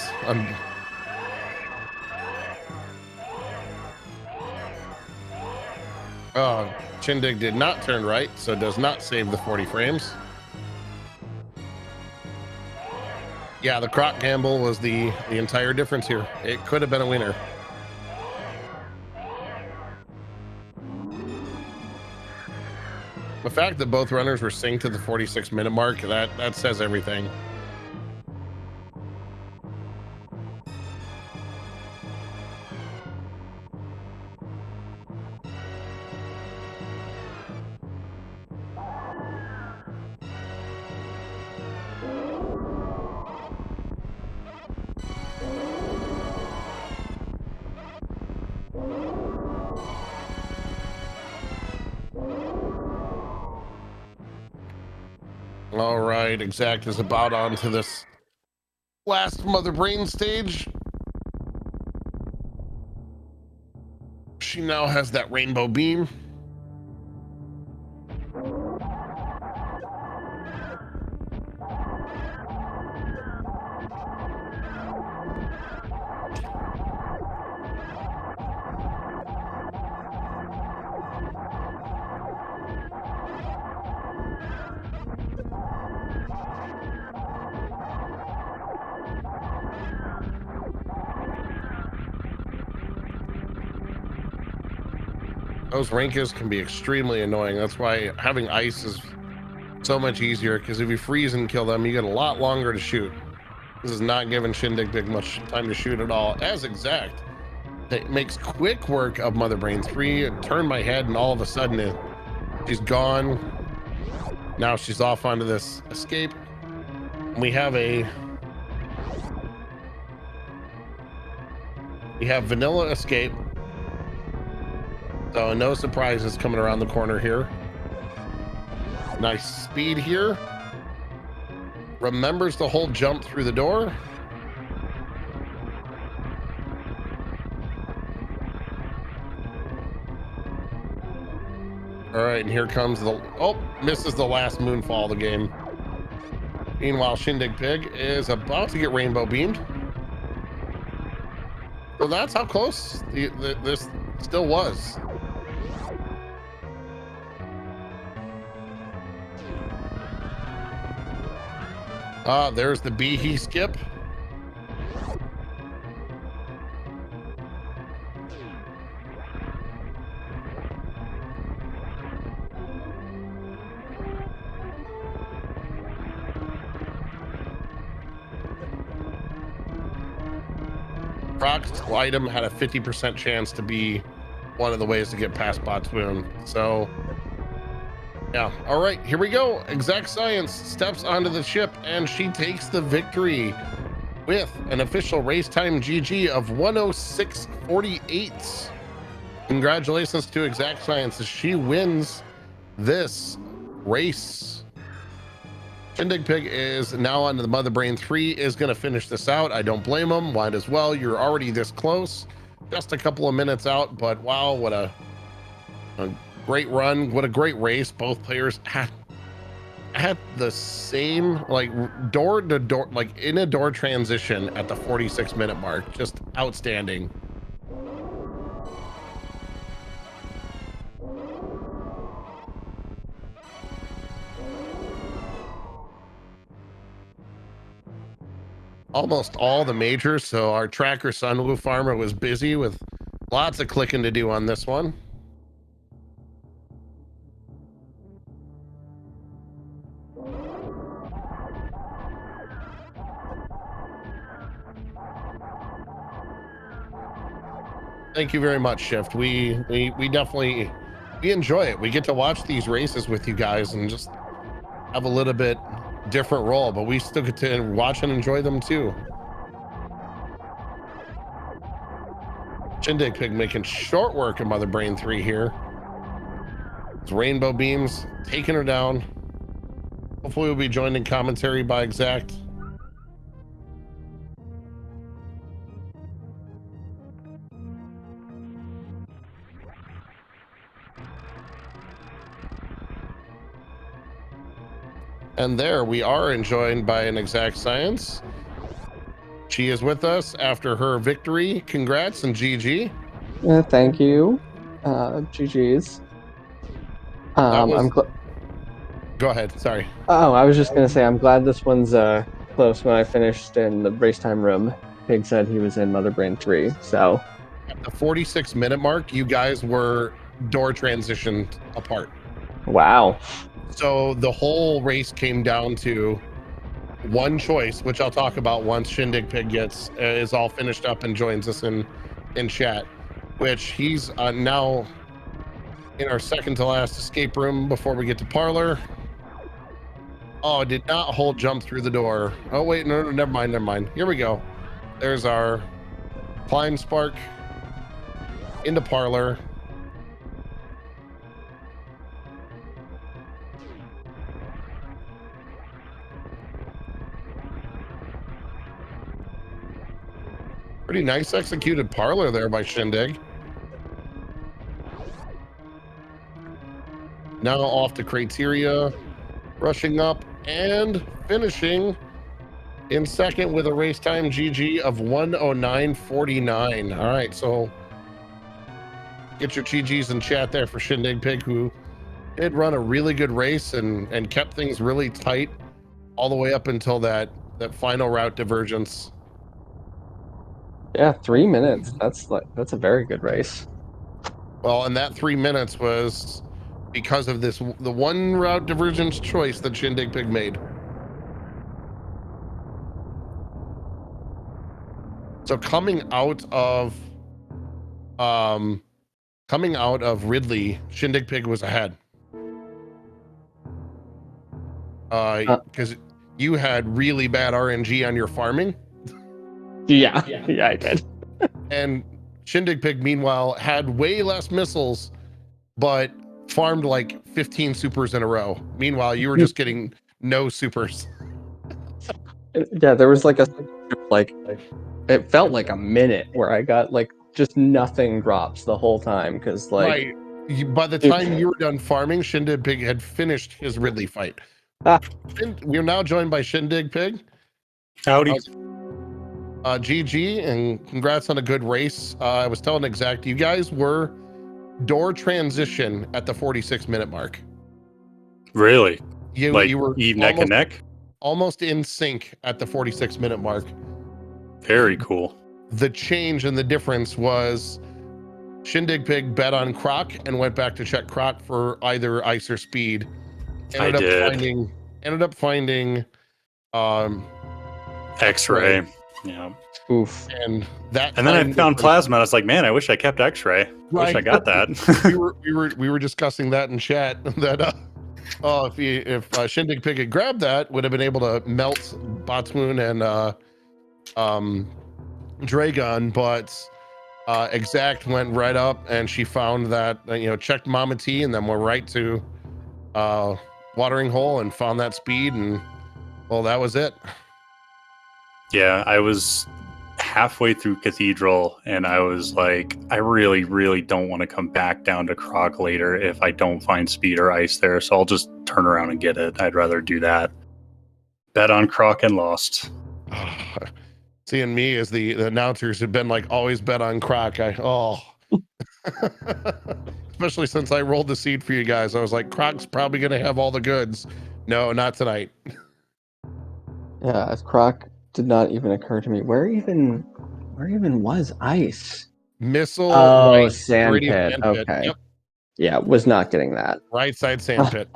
S1: Oh, Shindig did not turn right, so does not save the 40 frames. Yeah, the croc gamble was the entire difference here. It could have been a winner. The fact that both runners were synced to the 46-minute mark, that says everything. All right, Exact is about onto this last Mother Brain stage. She now has that rainbow beam. Those Rinkas can be extremely annoying. That's why having ice is so much easier, because if you freeze and kill them, you get a lot longer to shoot. This is not giving ShinDigPig much time to shoot at all. As Exact, it makes quick work of Mother Brain 3 and turn my head, and all of a sudden she's gone. Now she's off onto this escape. We have vanilla escape. So no surprises coming around the corner here. Nice speed here. Remembers the whole jump through the door. All right, and here comes misses the last moonfall of the game. Meanwhile, ShinDigPig is about to get rainbow beamed. So that's how close this still was. There's the Behe skip. Croc's item had a 50% chance to be one of the ways to get past Botswoon. So yeah, all right, here we go. EXAKTScience steps onto the ship and she takes the victory with an official race time GG of 106.48. Congratulations to EXAKTScience as she wins this race. ShinDigPig is now on to the Mother Brain 3, is going to finish this out. I don't blame him. Might as well. You're already this close. Just a couple of minutes out, but wow, what a great run. What a great race. Both players had the same, like, door to door, like in a door transition at the 46-minute mark. Just outstanding. Almost all the majors, so our tracker Sunwoo Farmer was busy with lots of clicking to do on this one. Thank you very much, Shift. We definitely enjoy it. We get to watch these races with you guys and just have a little bit different role, but we still get to watch and enjoy them too. ShinDigPig making short work of Mother Brain 3 here. It's rainbow beams taking her down. Hopefully we'll be joined in commentary by Exact. And there we are, joined by an EXAKTScience. She is with us after her victory. Congrats and GG.
S2: Thank you. GG's.
S1: That was.
S2: I'm
S1: Go ahead. Sorry.
S2: I was just gonna say I'm glad this one's close. When I finished in the race time room, Pig said he was in Mother Brain 3. So
S1: At the 46-minute mark, you guys were door transitioned apart.
S2: wow.
S1: So the whole race came down to one choice, which I'll talk about once ShinDigPig is all finished up and joins us in chat. Which he's now in our second to last escape room before we get to parlor. Oh, did not hold jump through the door. Oh wait, no, never mind. Here we go. There's our climb spark into parlor. Pretty nice executed parlor there by Shindig. Now off to criteria, rushing up and finishing in second with a race time GG of 1:09.49. All right, so get your GGs in chat there for ShinDigPig, who did run a really good race and kept things really tight all the way up until that final route divergence.
S2: Yeah, 3 minutes. That's a very good race.
S1: Well, and that 3 minutes was because of the one route divergence choice that ShinDigPig made. So coming out of Ridley, ShinDigPig was ahead. Because you had really bad RNG on your farming.
S2: Yeah, I did.
S1: And ShinDigPig, meanwhile, had way less missiles, but farmed like 15 supers in a row. Meanwhile, you were just getting no supers.
S2: Yeah, there was like it felt like a minute where I got like just nothing drops the whole time because like
S1: right. By the time you were done farming, ShinDigPig had finished his Ridley fight. We're now joined by ShinDigPig.
S3: Howdy.
S1: GG and congrats on a good race. I was telling Exact, you guys were door transition at the 46-minute mark.
S3: Really?
S1: You were
S3: neck and neck?
S1: Almost in sync at the 46-minute mark.
S3: Very cool.
S1: The change and the difference was ShinDigPig bet on Croc and went back to check Croc for either ice or speed. Ended up finding
S3: X-ray. Yeah.
S2: Oof.
S1: And
S3: then I found plasma. And I was like, man, I wish I kept X-ray.
S1: Right.
S3: Wish I got that.
S1: we were discussing that in chat that if ShinDigPig had grabbed that, would have been able to melt Botswoon and Dragon, but Exact went right up and she found that checked Mama T and then went right to watering hole and found that speed, and well, that was it.
S3: Yeah, I was halfway through Cathedral and I was like, I really, really don't want to come back down to Croc later if I don't find speed or ice there, so I'll just turn around and get it. I'd rather do that. Bet on Croc and lost.
S1: Seeing me as the announcers have been like, always bet on Croc. Especially since I rolled the seed for you guys. I was like, Croc's probably going to have all the goods. No, not tonight.
S2: Yeah, Croc did not even occur to me. Where even was ice?
S1: Missile.
S2: Oh,
S1: right,
S2: sandpit. Okay. Yep. Yeah, was not getting that.
S1: Right side sandpit.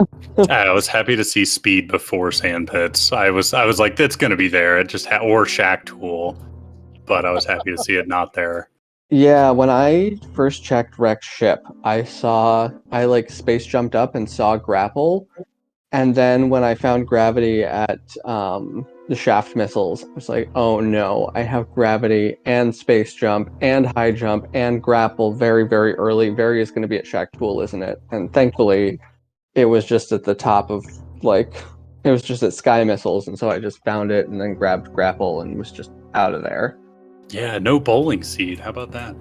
S3: I was happy to see speed before sandpits. I was like, it's going to be there. It just or Shack Tool, but I was happy to see it not there.
S2: Yeah, when I first checked Rex ship, I like space jumped up and saw grapple, and then when I found gravity at the shaft missiles, I was like, oh no, I have gravity and space jump and high jump and grapple very, very early. Very is going to be at Shack Tool, isn't it? And thankfully, it was just at the top of it was just at sky missiles, and so I just found it and then grabbed grapple and was just out of there.
S3: Yeah, no bowling seed. How about that?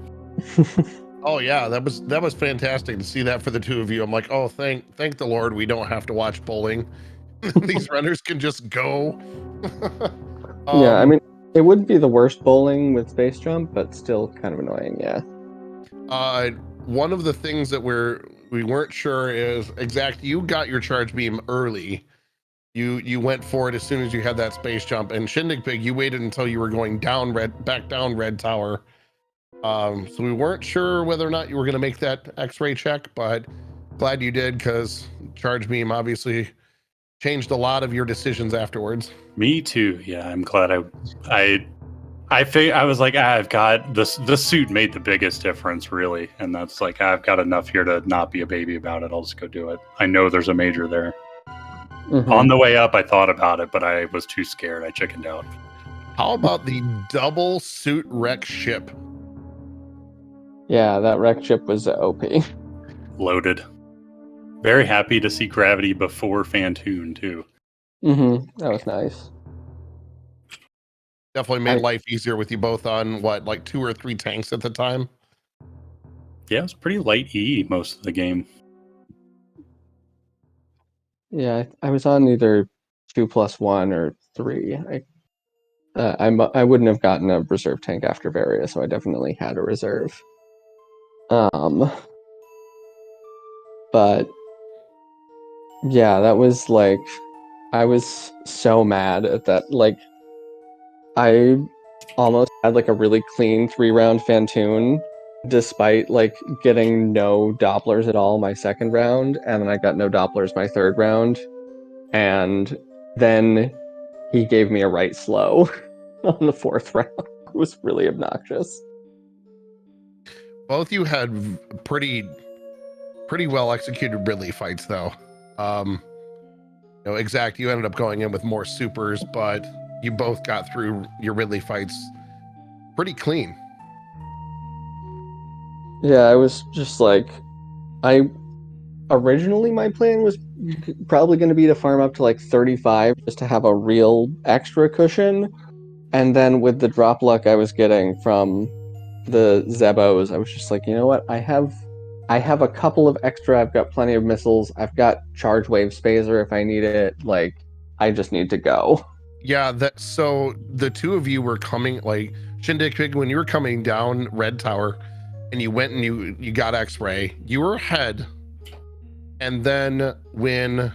S1: Oh yeah, that was fantastic to see that for the two of you. I'm like, oh, thank the Lord we don't have to watch bowling. These runners can just go.
S2: Yeah, I mean, it wouldn't be the worst bowling with space jump, but still kind of annoying. Yeah.
S1: One of the things that we weren't sure is you got your charge beam early. You went for it as soon as you had that space jump, and ShinDigPig, you waited until you were going back down red tower. So we weren't sure whether or not you were going to make that X-ray check, but glad you did, because charge beam obviously changed a lot of your decisions afterwards.
S3: Me too. Yeah, I'm glad I was like, I've got this. The suit made the biggest difference, really, and that's like, I've got enough here to not be a baby about it. I'll just go do it. I know there's a major there.
S2: Mm-hmm.
S3: On the way up, I thought about it, but I was too scared. I chickened out.
S1: How about the double suit wreck ship?
S2: Yeah, that wreck ship was OP.
S3: Loaded. Very happy to see Gravity before Fantoon, too.
S2: Mm-hmm. That was nice.
S1: Definitely made life easier with you both on, what, like 2 or 3 tanks at the time?
S3: Yeah, it was pretty light E most of the game.
S2: Yeah, I was on either 2+1 or 3. I wouldn't have gotten a reserve tank after Varia, so I definitely had a reserve. But yeah, that was like, I was so mad at that. Like, I almost had like a really clean 3-round Fantoon, despite like getting no Dopplers at all my second round, and then I got no Dopplers my third round, and then he gave me a right slow on the fourth round. It was really obnoxious.
S1: Both you had pretty well executed Ridley fights, though. Exact, you ended up going in with more supers, but you both got through your Ridley fights pretty clean.
S2: Yeah, I was just like, originally my plan was probably going to be to farm up to like 35 just to have a real extra cushion, and then with the drop luck I was getting from the Zebos, I was just like, you know what, I have a couple of extra, I've got plenty of missiles, I've got charge wave spacer if I need it, like, I just need to go.
S1: Yeah, so the two of you were coming, like, ShinDigPig, when you were coming down red tower and you went and you got X-ray, you were ahead, and then when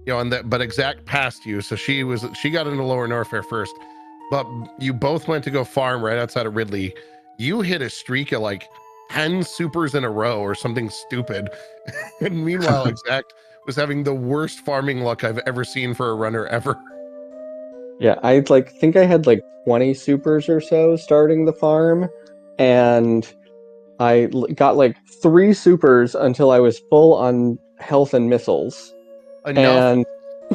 S1: but Exact passed you, so she got into lower Norfair first, but you both went to go farm right outside of Ridley. You hit a streak of like 10 supers in a row or something stupid. And meanwhile, Exact was having the worst farming luck I've ever seen for a runner ever.
S2: Yeah, I think I had like 20 supers or so starting the farm, and I got like 3 supers until I was full on health and missiles.
S1: Enough.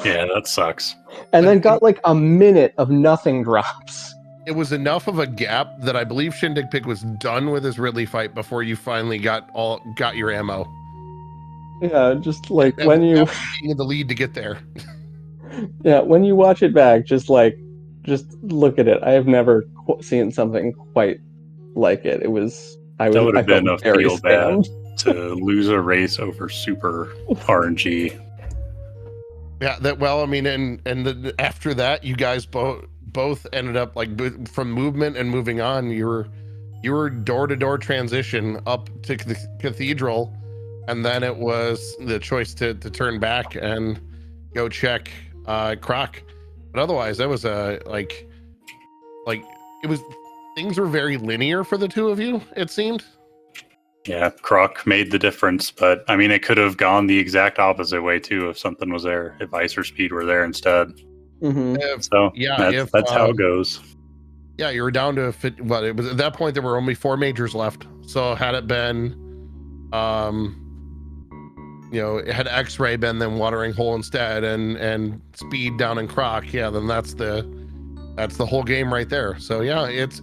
S3: Yeah, that sucks.
S2: And then got like a minute of nothing drops.
S1: It was enough of a gap that I believe ShinDigPig was done with his Ridley fight before you finally got your ammo.
S2: Yeah, just like when you
S1: being in the lead to get there.
S2: Yeah, when you watch it back, just look at it. I have never seen something quite like it. It was
S3: that would have been a feel bad to lose a race over super RNG.
S1: Yeah, and after that, you guys both ended up like from movement and moving on. You were door-to-door transition up to the cathedral, and then it was the choice to turn back and go check Croc. But otherwise, that was like it was, things were very linear for the two of you, it seemed.
S3: Yeah, Croc made the difference, but I mean, it could have gone the exact opposite way too if something was there, if Ice or Speed were there instead.
S2: Mm-hmm.
S3: So yeah, that's how it goes.
S1: Yeah, you were down to fit. Well, it was at that point there were only 4 majors left. So had it been, it had X-Ray been then Watering Hole instead, and Speed down in Croc, yeah, then that's the whole game right there. So yeah, it's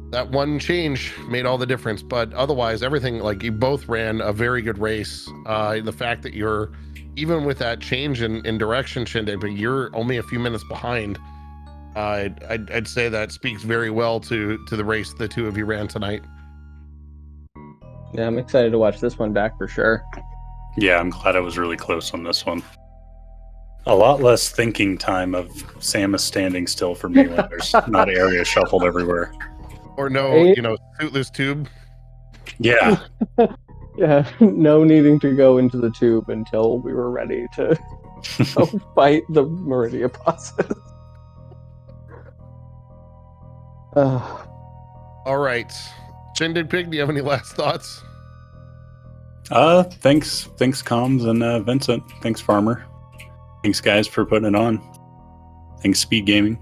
S1: that one change made all the difference, but otherwise everything, like, you both ran a very good race. The fact that you're, even with that change in direction, Shindig, but you're only a few minutes behind, I'd say that speaks very well to the race the two of you ran tonight.
S2: Yeah, I'm excited to watch this one back for sure.
S3: Yeah, I'm glad I was really close on this one. A lot less thinking time of Samus standing still for me when there's not area shuffled everywhere.
S1: Or no,
S2: Right?
S1: suitless tube.
S3: Yeah.
S2: Yeah, no needing to go into the tube until we were ready to go fight the Meridia bosses.
S1: All right. ShinDigPig, do you have any last thoughts?
S3: Thanks, Comms and Vincent. Thanks, Farmer. Thanks, guys, for putting it on. Thanks, SpeedGaming.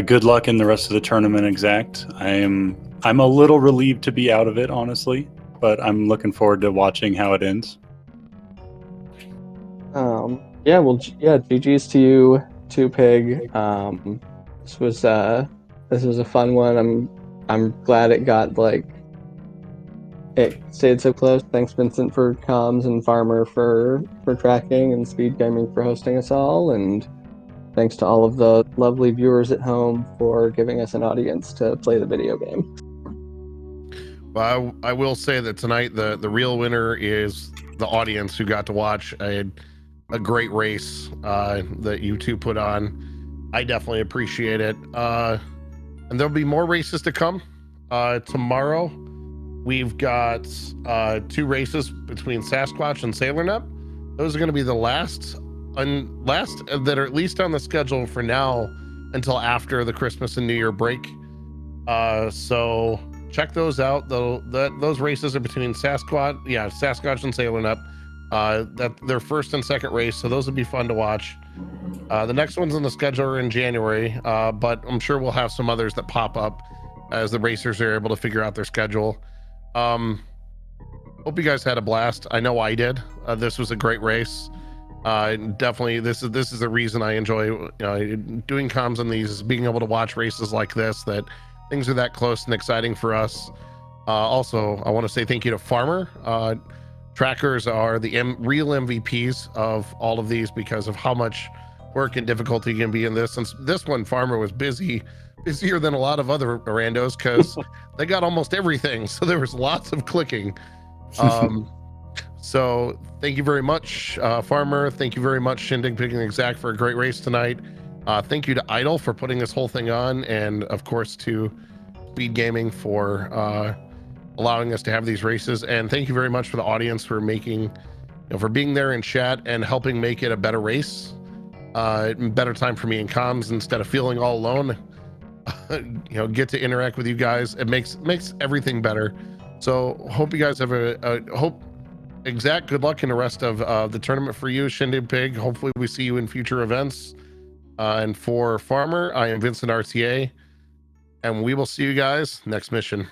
S3: Good luck in the rest of the tournament, Exact. I'm a little relieved to be out of it, honestly, but I'm looking forward to watching how it ends.
S2: GG's to you too, Pig. This was a fun one. I'm glad it got it stayed so close. Thanks, Vincent, for comms, and Farmer for tracking, and SpeedGaming for hosting us all, and thanks to all of the lovely viewers at home for giving us an audience to play the video game.
S1: Well, I will say that tonight the real winner is the audience who got to watch a great race that you two put on. I definitely appreciate it. And there'll be more races to come. Tomorrow, we've got 2 races between Sasquatch and Sailor Nut. Those are going to be the last that are at least on the schedule for now until after the Christmas and New Year break. So check those out. Those races are between Sasquatch and Sailor Nut. That their first and second race, so those would be fun to watch. The next ones on the schedule are in January, but I'm sure we'll have some others that pop up as the racers are able to figure out their schedule. Hope you guys had a blast. I know I did. This was a great race. Definitely, this is the reason I enjoy doing comms on these, is being able to watch races like this, that things are that close and exciting for us. Also, I want to say thank you to Farmer. Trackers are the real MVPs of all of these because of how much work and difficulty can be in this. Since this one, Farmer was busier than a lot of other randos because they got almost everything. So there was lots of clicking. So thank you very much, Farmer. Thank you very much, ShinDigPig and Exact, for a great race tonight. Thank you to Idle for putting this whole thing on, and of course to SpeedGaming for allowing us to have these races. And thank you very much for the audience for making, for being there in chat and helping make it a better race, better time for me in comms instead of feeling all alone. Get to interact with you guys. It makes everything better. So hope you guys have Exact, good luck in the rest of the tournament for you, ShinDigPig. Hopefully we see you in future events. And for Farmer, I am Vincent RTA, and we will see you guys next mission.